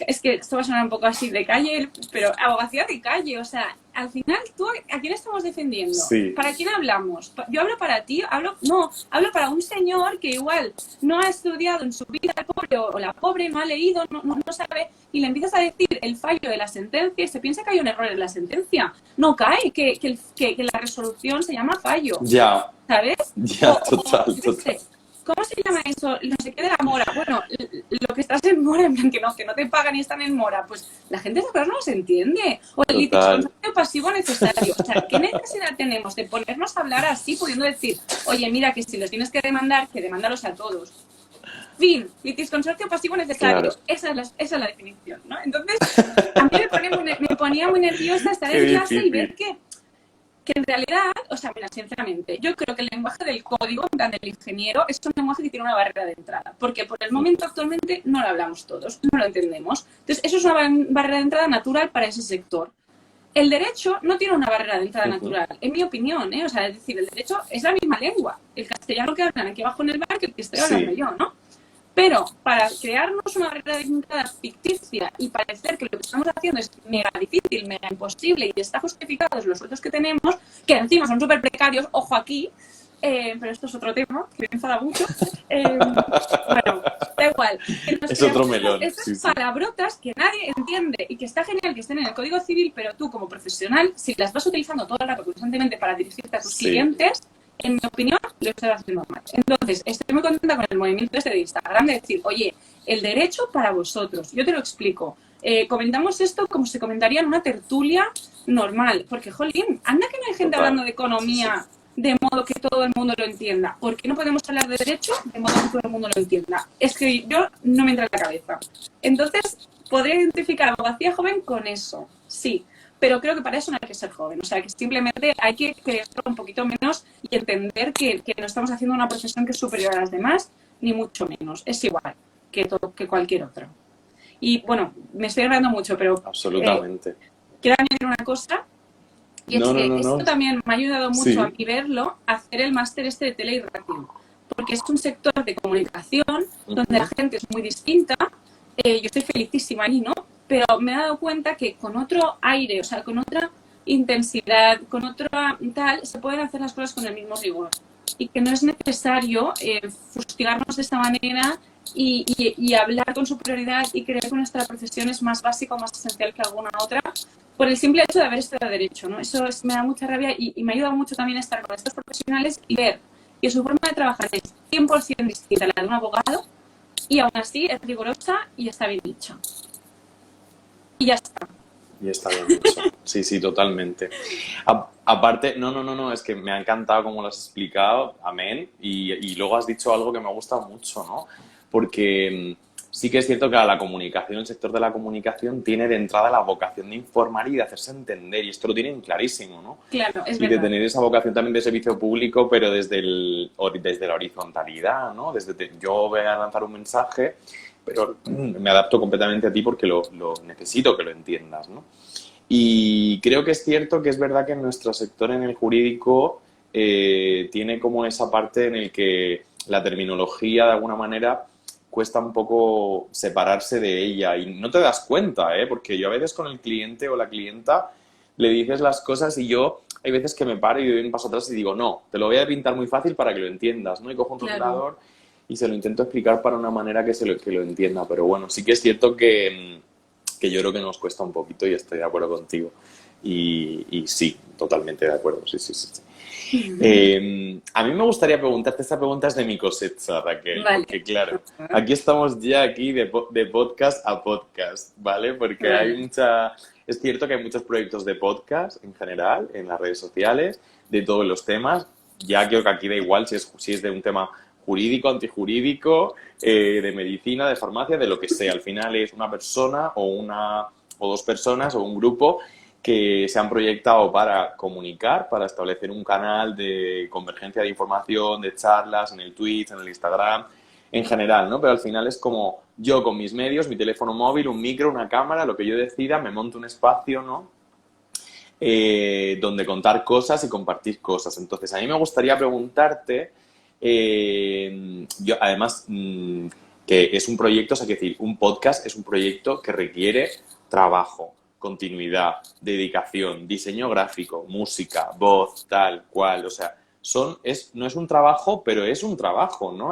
es que esto va a sonar un poco así de calle, pero abogacía de calle, o sea, al final, ¿tú a quién estamos defendiendo? Sí. ¿Para quién hablamos? Yo hablo para ti, hablo para un señor que igual no ha estudiado en su vida, el pobre o la pobre, no ha leído, no sabe, y le empiezas a decir el fallo de la sentencia y se piensa que hay un error en la sentencia. No cae, que la resolución se llama fallo. Ya. ¿Sabes? Ya, total. ¿Cómo se llama eso? No sé qué de la mora. Bueno, lo que estás en mora, en plan que no te pagan y están en mora, pues la gente de verdad no se entiende. O el litigio pasivo necesario. O sea, ¿qué necesidad tenemos de ponernos a hablar así, pudiendo decir, oye, mira, que si los tienes que demandar, que demándalos a todos? Fin, litisconsorcio pasivo necesario. Claro. Esa es la definición, ¿no? Entonces, a mí me ponía muy nerviosa estar en clase y ver que en realidad, o sea, mira, sinceramente, yo creo que el lenguaje del código, en plan del ingeniero, es un lenguaje que tiene una barrera de entrada, porque por el momento actualmente no lo hablamos todos, no lo entendemos. Entonces, eso es una barrera de entrada natural para ese sector. El derecho no tiene una barrera de entrada natural, en mi opinión, ¿eh? O sea, es decir, el derecho es la misma lengua, el castellano que hablan aquí abajo en el bar que el que estoy hablando yo, ¿no? Pero para crearnos una barrera de entrada ficticia y parecer que lo que estamos haciendo es mega difícil, mega imposible y está justificados los sueldos que tenemos, que encima son súper precarios, ojo aquí, pero esto es otro tema que me enfada mucho. Bueno, da igual. Es otro melón. Estas palabrotas que nadie entiende y que está genial que estén en el Código Civil, pero tú como profesional, si las vas utilizando todo el rato constantemente para dirigirte a tus clientes, en mi opinión, lo estoy haciendo mal. Entonces, estoy muy contenta con el movimiento este de Instagram de decir, oye, el derecho para vosotros. Yo te lo explico. Comentamos esto como se comentaría en una tertulia normal. Porque, jolín, anda que no hay gente hablando de economía de modo que todo el mundo lo entienda. ¿Por qué no podemos hablar de derecho de modo que todo el mundo lo entienda? Es que yo no me entra en la cabeza. Entonces, podría identificar a abogacía joven con eso, sí. Pero creo que para eso no hay que ser joven. O sea, que simplemente hay que creerlo un poquito menos y entender que no estamos haciendo una profesión que es superior a las demás, ni mucho menos. Es igual que cualquier otra. Y bueno, me estoy hablando mucho, pero... Absolutamente. Quiero añadir una cosa, Y es que esto también me ha ayudado mucho a mí verlo, a hacer el máster este de tele y radio. Porque es un sector de comunicación donde la gente es muy distinta. Yo estoy felicísima ahí, ¿no? Pero me he dado cuenta que con otro aire, o sea, con otra intensidad, con otra tal, se pueden hacer las cosas con el mismo rigor. Y que no es necesario fustigarnos de esta manera y hablar con superioridad y creer que nuestra profesión es más básica o más esencial que alguna otra por el simple hecho de haber estudiado Derecho, ¿no? Eso me da mucha rabia y me ayuda mucho también a estar con estos profesionales y ver que su forma de trabajar es 100% distinta a la de un abogado y aún así es rigurosa y está bien dicha. Y ya está. Y está bien dicho. Sí, sí, totalmente. Aparte, no, es que me ha encantado cómo lo has explicado, amén, y luego has dicho algo que me gusta mucho, ¿no? Porque sí que es cierto que la comunicación, el sector de la comunicación tiene de entrada la vocación de informar y de hacerse entender, y esto lo tienen clarísimo, ¿no? Claro, es y verdad. De tener esa vocación también de servicio público, pero desde la horizontalidad, ¿no? Yo voy a lanzar un mensaje, pero me adapto completamente a ti porque lo necesito que lo entiendas, ¿no? Y creo que es cierto que es verdad que nuestro sector en el jurídico tiene como esa parte en el que la terminología de alguna manera cuesta un poco separarse de ella y no te das cuenta, ¿eh? Porque yo a veces con el cliente o la clienta le dices las cosas y yo hay veces que me paro y doy un paso atrás y digo, no, te lo voy a pintar muy fácil para que lo entiendas, ¿no? Y cojo un rotulador y se lo intento explicar para una manera que lo entienda. Pero bueno, sí que es cierto que yo creo que nos cuesta un poquito y estoy de acuerdo contigo. Y sí, totalmente de acuerdo, sí. A mí me gustaría preguntarte, esta pregunta es de mi cosecha, Raquel, porque claro, aquí estamos ya de podcast a podcast, ¿vale? Porque es cierto que hay muchos proyectos de podcast en general, en las redes sociales, de todos los temas. Ya creo que aquí da igual si es de un tema jurídico, antijurídico, de medicina, de farmacia, de lo que sea. Al final es una persona o dos personas o un grupo que se han proyectado para comunicar, para establecer un canal de convergencia de información, de charlas en el Twitch, en el Instagram, en general, ¿no? Pero al final es como yo con mis medios, mi teléfono móvil, un micro, una cámara, lo que yo decida, me monto un espacio, ¿no? Donde contar cosas y compartir cosas. Entonces, a mí me gustaría preguntarte, yo además, que es un proyecto, o sea, que decir, un podcast es un proyecto que requiere trabajo, continuidad, dedicación, diseño gráfico, música, voz, tal cual, o sea, no es un trabajo, pero es un trabajo, ¿no?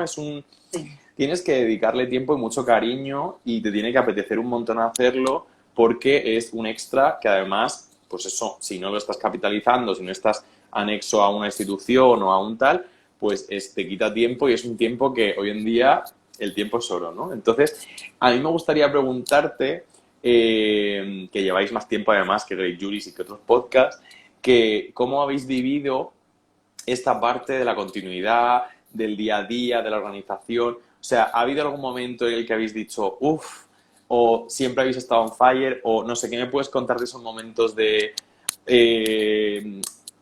Tienes que dedicarle tiempo y mucho cariño y te tiene que apetecer un montón hacerlo porque es un extra que además, pues eso, si no lo estás capitalizando, si no estás anexo a una institución o a un tal, pues te quita tiempo y es un tiempo que hoy en día el tiempo es oro, ¿no? Entonces, a mí me gustaría preguntarte, que lleváis más tiempo además que Great Juris y que otros podcasts, que cómo habéis vivido esta parte de la continuidad, del día a día, de la organización. O sea, ¿ha habido algún momento en el que habéis dicho, uff, o siempre habéis estado on fire, o no sé, qué me puedes contar de esos momentos de,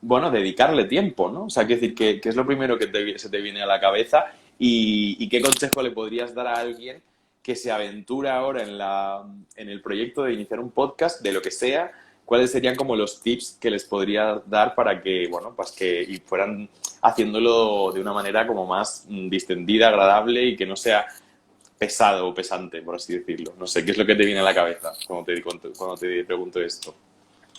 dedicarle tiempo, ¿no? O sea, quiero decir, ¿qué es lo primero que se te viene a la cabeza y qué consejo le podrías dar a alguien que se aventura ahora en el proyecto de iniciar un podcast, de lo que sea? ¿Cuáles serían como los tips que les podría dar para que, bueno, pues que fueran haciéndolo de una manera como más distendida, agradable y que no sea pesado o pesante, por así decirlo? No sé, ¿qué es lo que te viene a la cabeza cuando te pregunto esto?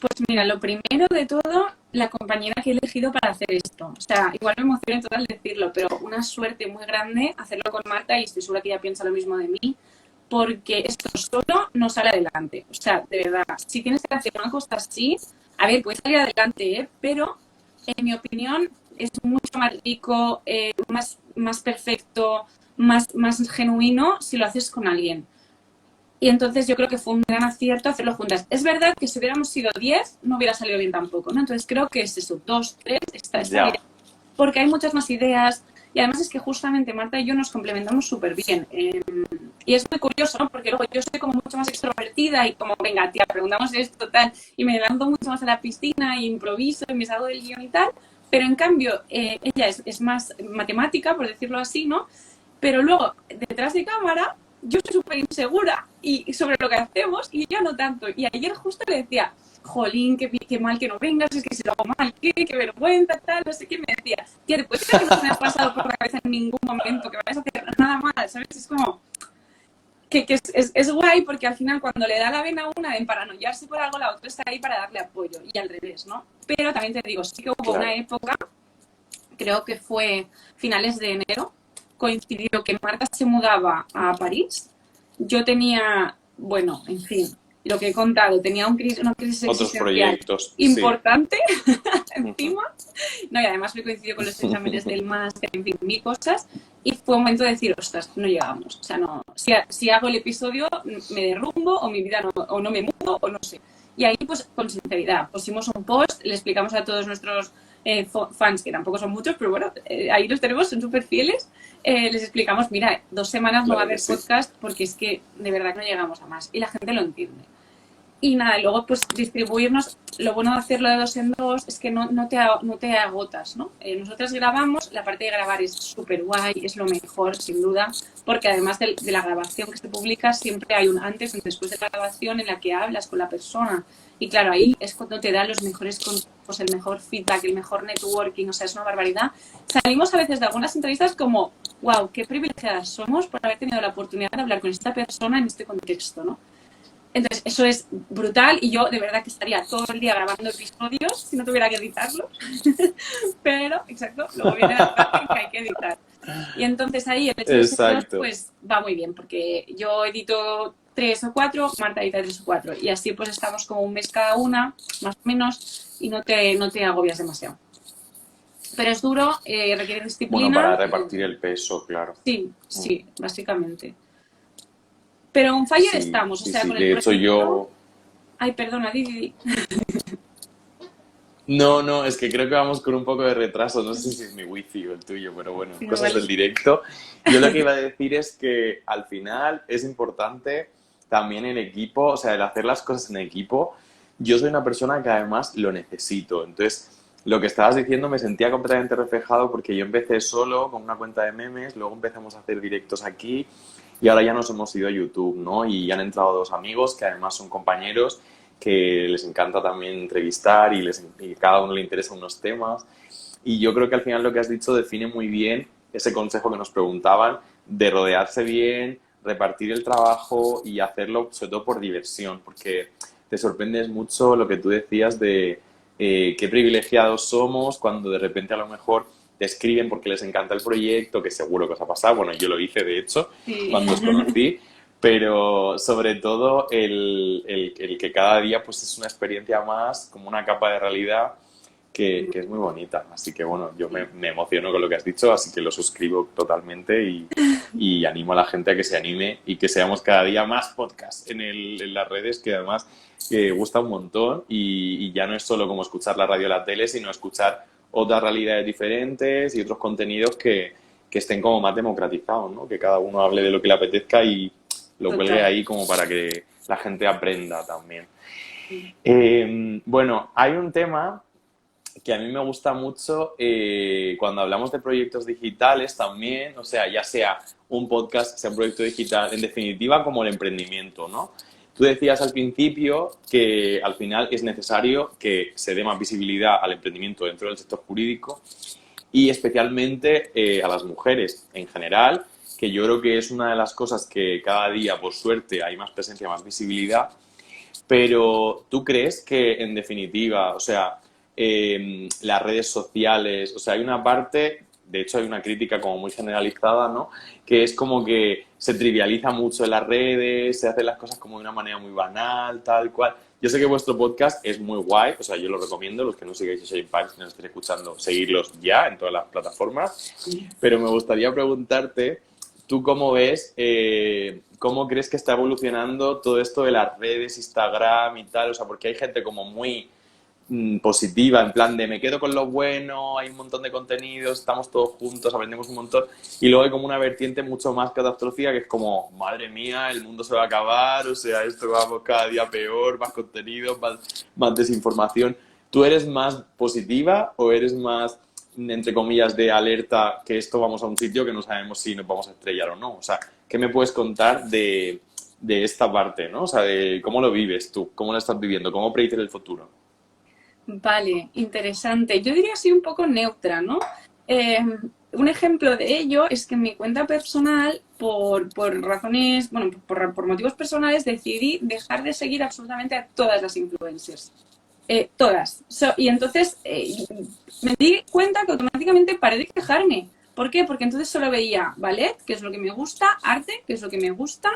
Pues mira, lo primero de todo, la compañera que he elegido para hacer esto. O sea, igual me emociona total decirlo, pero una suerte muy grande hacerlo con Marta y estoy segura que ella piensa lo mismo de mí, porque esto solo no sale adelante. O sea, de verdad, si tienes que hacer una cosa así, a ver, puedes salir adelante, pero en mi opinión es mucho más rico, más perfecto, más genuino si lo haces con alguien. Y entonces yo creo que fue un gran acierto hacerlo juntas. Es verdad que si hubiéramos sido 10, no hubiera salido bien tampoco, ¿no? Entonces creo que es eso, 2, 3, está bien. Porque hay muchas más ideas. Y además es que justamente Marta y yo nos complementamos súper bien. Y es muy curioso, ¿no? Porque luego yo soy como mucho más extrovertida y como, venga, tía, preguntamos esto, tal. Y me lanzo mucho más a la piscina y improviso y me salgo del guión y tal. Pero en cambio, ella es más matemática, por decirlo así, ¿no? Pero luego, detrás de cámara, yo soy súper insegura y sobre lo que hacemos y ella no tanto. Y ayer justo le decía, jolín, qué mal que no vengas, es que si lo hago mal, qué vergüenza, tal, no sé qué. Me decía, tía, después de que no me ha pasado por la cabeza en ningún momento que vayas a hacer nada mal, ¿sabes? Es como que es guay porque al final cuando le da la vena a una de paranoiarse por algo, la otra está ahí para darle apoyo y al revés, ¿no? Pero también te digo, sí que hubo una época, creo que fue finales de enero, coincidió que Marta se mudaba a París. Yo tenía, bueno, en fin, lo que he contado, tenía una crisis Otros existencial proyectos. importante encima. No, y además me coincidió con los exámenes del máster, en fin, mil cosas. Y fue un momento de decir, ostras, no llegamos. O sea, no, si hago el episodio, me derrumbo o mi vida no, o no me mudo o no sé. Y ahí, pues, con sinceridad, pusimos un post, le explicamos a todos nuestros fans, que tampoco son muchos, pero bueno, ahí los tenemos, son súper fieles, les explicamos, mira, 2 semanas no va a haber podcast porque es que de verdad que no llegamos a más. Y la gente lo entiende. Y nada, luego pues distribuirnos, lo bueno de hacerlo de 2 en 2 es que no te agotas, ¿no? Nosotras grabamos, la parte de grabar es súper guay, es lo mejor, sin duda, porque además de la grabación que se publica, siempre hay un antes y un después de la grabación en la que hablas con la persona. Y claro, ahí es cuando te dan los mejores consejos, el mejor feedback, el mejor networking, o sea, es una barbaridad. Salimos a veces de algunas entrevistas como, wow, qué privilegiadas somos por haber tenido la oportunidad de hablar con esta persona en este contexto, ¿no? Entonces, eso es brutal y yo de verdad que estaría todo el día grabando episodios si no tuviera que editarlos. Pero, exacto, luego viene la parte que hay que editar. Y entonces ahí el hecho de ser dos, pues va muy bien, porque yo edito 3 o 4, Marta edita 3 o 4. Y así pues estamos como un mes cada una, más o menos, y no te agobias demasiado. Pero es duro, requiere disciplina. Bueno, para repartir el peso, claro. Sí, básicamente. Pero on fire estamos, o sea, con el de hecho yo... Ay, perdona, Didi. No, es que creo que vamos con un poco de retraso, no sé si es mi wifi o el tuyo, pero bueno, cosas del directo. Yo lo que iba a decir es que al final es importante también el equipo, o sea, el hacer las cosas en equipo. Yo soy una persona que además lo necesito, entonces lo que estabas diciendo me sentía completamente reflejado porque yo empecé solo con una cuenta de memes, luego empezamos a hacer directos aquí y ahora ya nos hemos ido a YouTube, ¿no? Y han entrado 2 amigos que además son compañeros que les encanta también entrevistar y cada uno le interesa unos temas. Y yo creo que al final lo que has dicho define muy bien ese consejo que nos preguntaban de rodearse bien, repartir el trabajo y hacerlo sobre todo por diversión, porque te sorprendes mucho lo que tú decías de qué privilegiados somos cuando de repente a lo mejor te escriben porque les encanta el proyecto, que seguro que os ha pasado. Bueno, yo lo hice, de hecho, cuando os conocí. Pero sobre todo el que cada día pues es una experiencia más, como una capa de realidad que es muy bonita. Así que bueno, yo me emociono con lo que has dicho, así que lo suscribo totalmente y animo a la gente a que se anime y que seamos cada día más podcasts en las redes, que además gusta un montón y ya no es solo como escuchar la radio o la tele, sino escuchar otras realidades diferentes y otros contenidos que estén como más democratizados, ¿no? Que cada uno hable de lo que le apetezca y lo cuelgue ahí como para que la gente aprenda también. Bueno, hay un tema que a mí me gusta mucho cuando hablamos de proyectos digitales también, o sea, ya sea un podcast, sea un proyecto digital, en definitiva como el emprendimiento, ¿no? Tú decías al principio que al final es necesario que se dé más visibilidad al emprendimiento dentro del sector jurídico y especialmente a las mujeres en general, que yo creo que es una de las cosas que cada día, por suerte, hay más presencia, más visibilidad. Pero ¿tú crees que, en definitiva, o sea, las redes sociales, o sea, hay una parte, de hecho hay una crítica como muy generalizada, ¿no? Que es como que se trivializa mucho en las redes, se hacen las cosas como de una manera muy banal, tal cual. Yo sé que vuestro podcast es muy guay, o sea, yo lo recomiendo, los que no sigáis Share Impact, si nos estéis escuchando, seguirlos ya en todas las plataformas. Pero me gustaría preguntarte, ¿tú cómo ves, cómo crees que está evolucionando todo esto de las redes, Instagram y tal? O sea, porque hay gente como muy positiva, en plan de me quedo con lo bueno, hay un montón de contenidos, estamos todos juntos, aprendemos un montón, y luego hay como una vertiente mucho más catastrófica que es como, madre mía, el mundo se va a acabar, o sea, esto vamos cada día peor, más contenido, más desinformación. ¿Tú eres más positiva o eres más entre comillas, de alerta que esto vamos a un sitio que no sabemos si nos vamos a estrellar o no. O sea, ¿qué me puedes contar de esta parte, ¿no? O sea, de cómo lo vives tú, cómo lo estás viviendo, cómo predices el futuro? Vale, interesante. Yo diría así un poco neutra, ¿no? Un ejemplo de ello es que en mi cuenta personal, por razones, bueno, por motivos personales, decidí dejar de seguir absolutamente a todas las influencers. Todas. Y entonces me di cuenta que automáticamente paré de quejarme. ¿Por qué? Porque entonces solo veía ballet, que es lo que me gusta, arte, que es lo que me gusta,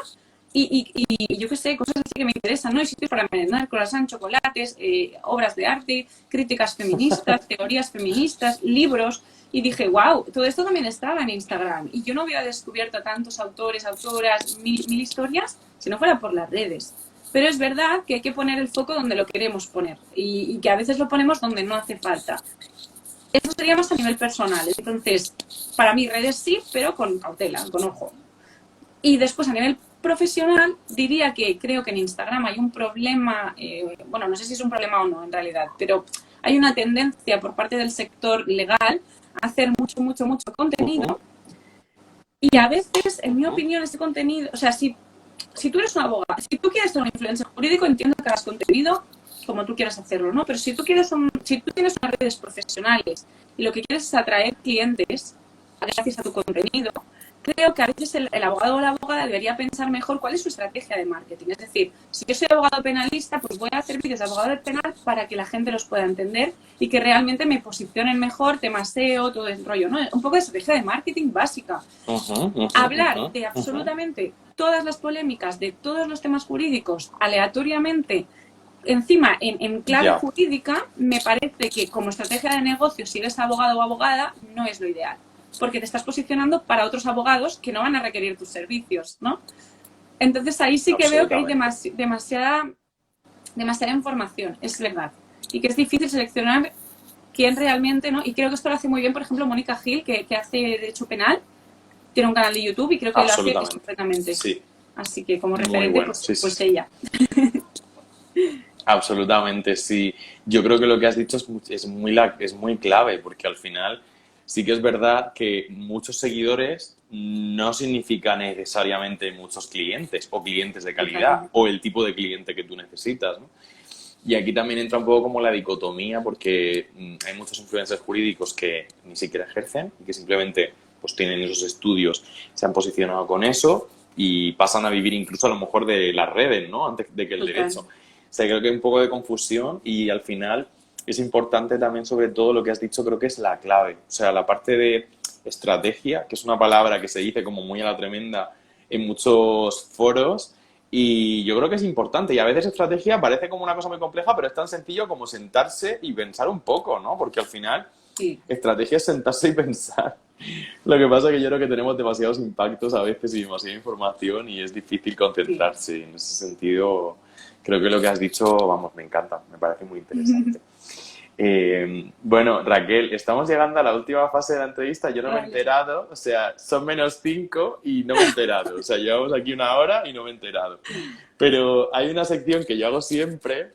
y yo qué sé, cosas así que me interesan, ¿no? Hay sitios para merendar, croissants, chocolates, obras de arte, críticas feministas, teorías feministas, libros. Y dije, wow, todo esto también estaba en Instagram. Y yo no hubiera descubierto tantos autores, autoras, mil historias si no fuera por las redes. Pero es verdad que hay que poner el foco donde lo queremos poner y que a veces lo ponemos donde no hace falta. Eso sería más a nivel personal. Entonces, para mí redes sí, pero con cautela, con ojo. Y después a nivel profesional diría que creo que en Instagram hay un problema, bueno, no sé si es un problema o no en realidad, pero hay una tendencia por parte del sector legal a hacer mucho contenido y a veces, en mi opinión, ese contenido, o sea, si tú eres un abogado, si tú quieres ser un influencer jurídico, entiendo que hagas contenido como tú quieras hacerlo, ¿no? Pero si tú tienes unas redes profesionales y lo que quieres es atraer clientes gracias a tu contenido, creo que a veces el abogado o la abogada debería pensar mejor cuál es su estrategia de marketing. Es decir, si yo soy abogado penalista, pues voy a hacer vídeos de abogado penal para que la gente los pueda entender y que realmente me posicionen mejor, tema SEO, todo el rollo, ¿no? Un poco de estrategia de marketing básica. Hablar de absolutamente todas las polémicas, de todos los temas jurídicos, aleatoriamente, encima en clave jurídica, me parece que como estrategia de negocio, si eres abogado o abogada, no es lo ideal. Porque te estás posicionando para otros abogados que no van a requerir tus servicios, ¿no? Entonces ahí sí que veo que hay demasiada información, es verdad. Y que es difícil seleccionar quién realmente, ¿no? Y creo que esto lo hace muy bien, por ejemplo, Mónica Gil, que hace Derecho Penal, tiene un canal de YouTube y creo que lo hace estupendamente. Sí. Así que como referente, bueno. pues ella. Absolutamente, sí. Yo creo que lo que has dicho es muy clave, porque al final sí que es verdad que muchos seguidores no significa necesariamente muchos clientes o clientes de calidad o el tipo de cliente que tú necesitas, ¿no? Y aquí también entra un poco como la dicotomía, porque hay muchos influencers jurídicos que ni siquiera ejercen y que simplemente pues tienen esos estudios, se han posicionado con eso y pasan a vivir incluso a lo mejor de las redes, ¿no? Antes de que el derecho. O sea, creo que hay un poco de confusión y al final es importante también, sobre todo, lo que has dicho, creo que es la clave. O sea, la parte de estrategia, que es una palabra que se dice como muy a la tremenda en muchos foros, y yo creo que es importante. Y a veces estrategia parece como una cosa muy compleja, pero es tan sencillo como sentarse y pensar un poco, ¿no? Porque al final, estrategia es sentarse y pensar. Lo que pasa es que yo creo que tenemos demasiados impactos a veces y demasiada información y es difícil concentrarse. En ese sentido, creo que lo que has dicho, vamos, me encanta, me parece muy interesante. Bueno, Raquel, estamos llegando a la última fase de la entrevista. Yo no me he enterado, o sea, son -5 y no me he enterado. O sea, llevamos aquí 1 hora y no me he enterado. Pero hay una sección que yo hago siempre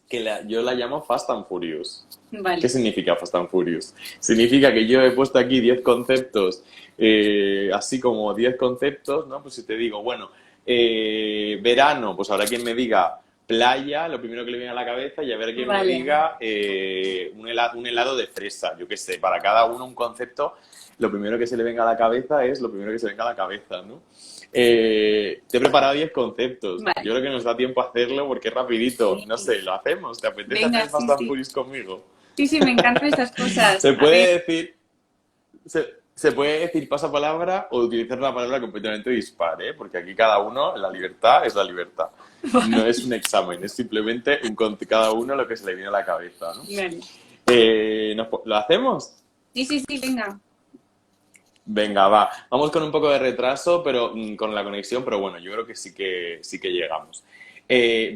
que yo la llamo Fast and Furious. Vale. ¿Qué significa Fast and Furious? Significa que yo he puesto aquí 10 conceptos, así como 10 conceptos, ¿no? Pues si te digo, bueno, verano, pues habrá quien me diga playa, lo primero que le viene a la cabeza, y a ver quién me diga un helado de fresa, yo qué sé, para cada uno un concepto, lo primero que se le venga a la cabeza es lo primero que se venga a la cabeza, ¿no? Te he preparado 10 conceptos. Vale. Yo creo que nos da tiempo a hacerlo porque es rapidito. Sí. No sé, ¿lo hacemos? ¿Te apetece hacer Fast and Furious conmigo? Sí, me encantan estas cosas. Se puede decir... Se puede decir pasapalabra o utilizar una palabra completamente dispar, ¿eh? Porque aquí cada uno, la libertad es la libertad. No es un examen, es simplemente cada uno lo que se le viene a la cabeza, ¿no? Vale. ¿Lo hacemos? Sí, venga. Venga, va. Vamos con un poco de retraso pero con la conexión, pero bueno, yo creo que sí que llegamos.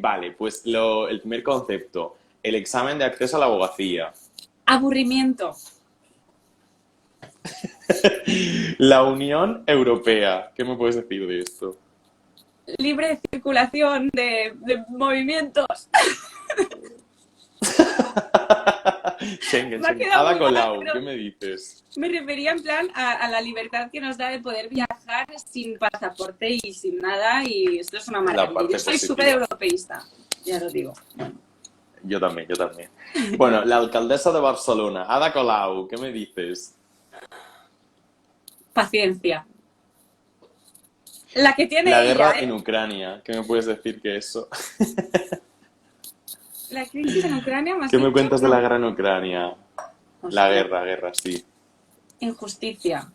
Vale, pues el primer concepto, el examen de acceso a la abogacía. Aburrimiento. La Unión Europea. ¿Qué me puedes decir de esto? Libre circulación de movimientos. Schengen, Me ha Schengen. quedado Ada muy mal, Colau, pero ¿qué me dices? me refería en plan a la libertad que nos da de poder viajar sin pasaporte y sin nada, y esto es una La maravilla. parte Yo soy súper positiva. europeísta, ya lo digo. Yo también, yo también. Bueno, la alcaldesa de Barcelona, Ada Colau, ¿qué me dices? Paciencia. La que La tiene ella, guerra en Ucrania, ¿qué me puedes decir que eso? La crisis en Ucrania, ¿me has ¿Qué me dicho? cuentas de la No. guerra en Ucrania? La Hostia. guerra, sí. Injusticia.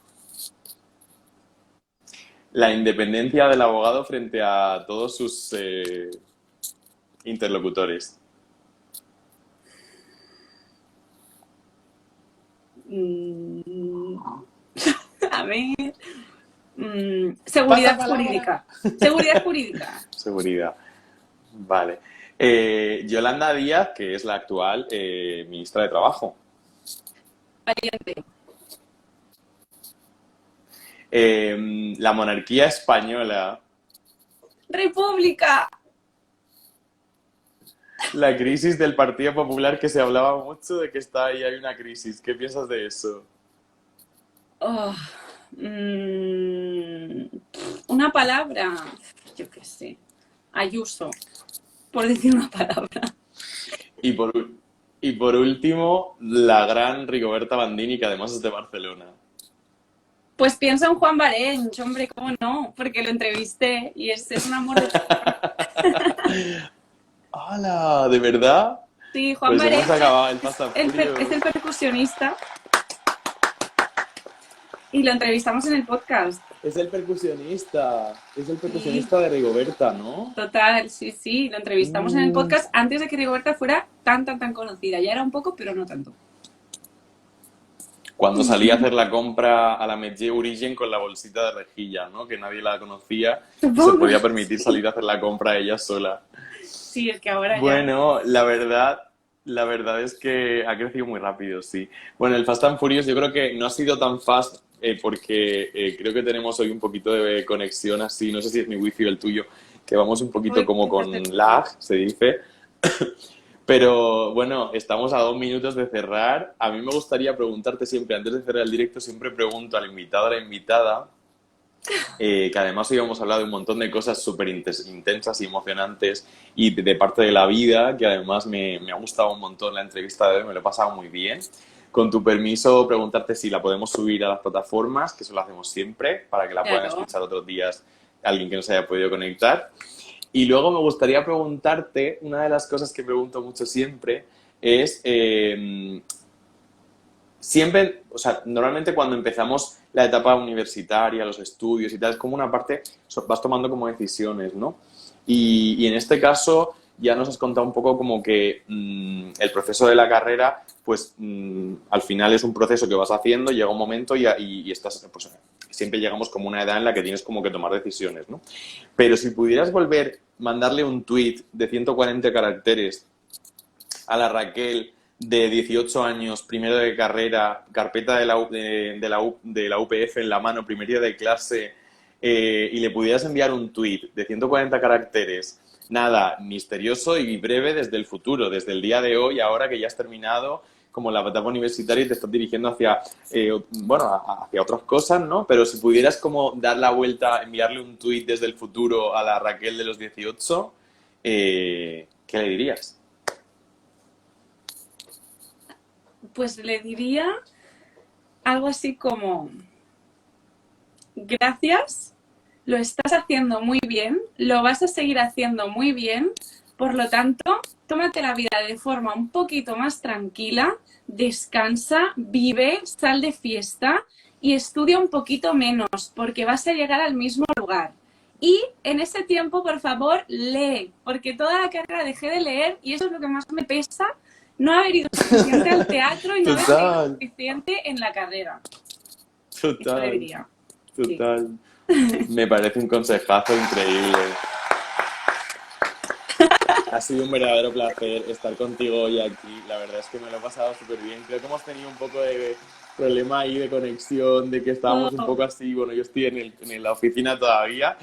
La independencia del abogado frente a todos sus interlocutores. Mm, a ver. Pasa Seguridad palabra. jurídica. Seguridad jurídica. Seguridad. Vale. Yolanda Díaz, que es la actual ministra de Trabajo. Valiente. La monarquía española. República. La crisis del Partido Popular, que se hablaba mucho de que está ahí, hay una crisis. ¿Qué piensas de eso? Oh, mm, una palabra. Yo qué sé. Ayuso. Por decir una palabra. Y por, y por último, la gran Rigoberta Bandini, que además es de Barcelona. Pues pienso en Juan Barench, hombre, cómo no, porque lo entrevisté y es un amor de... ¡Hala! ¿De verdad? Sí, Juan Pues hemos Barench acabado el Fast and es el Furious. percusionista y lo entrevistamos en el podcast. Es el percusionista. Es el Sí, percusionista de Rigoberta, ¿no? total, sí, sí, lo entrevistamos en el Mm. podcast antes de que Rigoberta fuera tan conocida. Ya era un poco, pero no tanto. Cuando salí a hacer la compra a la Metge Origen con la bolsita de rejilla, ¿no? Que nadie la conocía y se Supongo. podía permitir salir a hacer la compra ella sola. Sí, es que ahora ya... Bueno, la verdad es que ha crecido muy rápido, sí. Bueno, el Fast and Furious yo creo que no ha sido tan fast porque creo que tenemos hoy un poquito de conexión así, no sé si es mi wifi o el tuyo, que vamos un poquito Uy, como quizás con te- lag, se dice. Pero bueno, estamos a 2 minutos de cerrar. A mí me gustaría preguntarte siempre, antes de cerrar el directo, siempre pregunto al invitado o a la invitada, que además hoy hemos hablado de un montón de cosas súper intensas y emocionantes y de parte de la vida, que además me ha gustado un montón la entrevista de hoy, me lo he pasado muy bien. Con tu permiso, preguntarte si la podemos subir a las plataformas, que eso lo hacemos siempre, para que la puedan Claro. escuchar otros días alguien que no se haya podido conectar. Y luego me gustaría preguntarte, una de las cosas que pregunto mucho siempre es, siempre, o sea, normalmente cuando empezamos la etapa universitaria, los estudios y tal, es como una parte, vas tomando como decisiones, ¿no? Y en este caso ya nos has contado un poco como que el proceso de la carrera, pues al final es un proceso que vas haciendo, llega un momento y estás, pues siempre llegamos como una edad en la que tienes como que tomar decisiones, ¿no? Pero si pudieras volver, mandarle un tweet de 140 caracteres a la Raquel de 18 años, primero de carrera, carpeta de la UPF en la mano, primer día de clase, y le pudieras enviar un tweet de 140 caracteres, nada, misterioso y breve desde el futuro, desde el día de hoy, ahora que ya has terminado como la etapa universitaria y te estás dirigiendo hacia, bueno, hacia otras cosas, ¿no? Pero si pudieras como dar la vuelta, enviarle un tweet desde el futuro a la Raquel de los 18, ¿qué le dirías? Pues le diría algo así como, gracias, lo estás haciendo muy bien, lo vas a seguir haciendo muy bien, por lo tanto, tómate la vida de forma un poquito más tranquila, descansa, vive, sal de fiesta y estudia un poquito menos, porque vas a llegar al mismo lugar. Y en ese tiempo, por favor, lee, porque toda la carrera dejé de leer y eso es lo que más me pesa, no haber ido suficiente al teatro y no haber leído Total, suficiente en la carrera. Eso le total, diría. Sí. total. Me parece un consejazo increíble. Ha sido un verdadero placer estar contigo hoy aquí. La verdad es que me lo he pasado súper bien. Creo que hemos tenido un poco de problema ahí de conexión, de que estábamos un Oh, poco así. Bueno, yo estoy en la oficina todavía,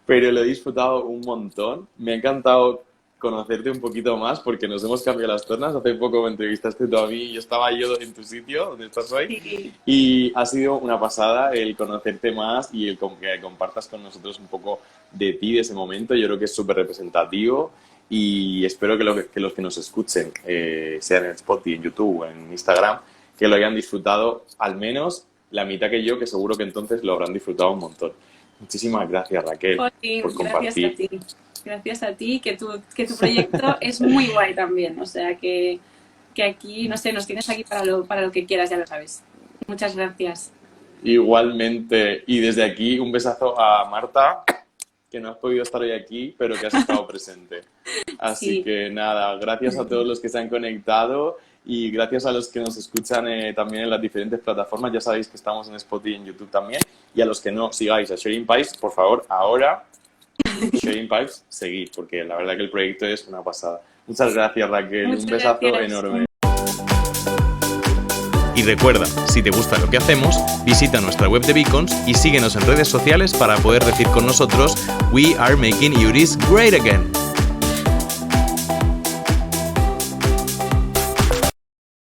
pero lo he disfrutado un montón. Me ha encantado conocerte un poquito más porque nos hemos cambiado las tornas. Hace poco me entrevistaste tú a mí y yo estaba en tu sitio, donde estás hoy. Sí. Y ha sido una pasada el conocerte más y el que compartas con nosotros un poco de ti, de ese momento. Yo creo que es súper representativo y espero que los que nos escuchen, sean en Spotify, en YouTube o en Instagram, que lo hayan disfrutado al menos la mitad que yo, que seguro que entonces lo habrán disfrutado un montón. Muchísimas gracias, Raquel, por compartir. Gracias a ti. Gracias a ti, que tu proyecto es muy guay también. O sea, que aquí, no sé, nos tienes aquí para lo que quieras, ya lo sabes. Muchas gracias. Igualmente. Y desde aquí, un besazo a Marta, que no has podido estar hoy aquí, pero que has estado presente. Así Sí. que nada, gracias a todos los que se han conectado y gracias a los que nos escuchan también en las diferentes plataformas. Ya sabéis que estamos en Spotify y en YouTube también. Y a los que no sigáis a Sharing Pipes, por favor, ahora Sharing Pipes, seguid, porque la verdad que el proyecto es una pasada. Muchas gracias, Raquel. Muchas un besazo gracias. enorme. Y recuerda, si te gusta lo que hacemos, visita nuestra web de Beacons y síguenos en redes sociales para poder decir con nosotros We are making Uris great again.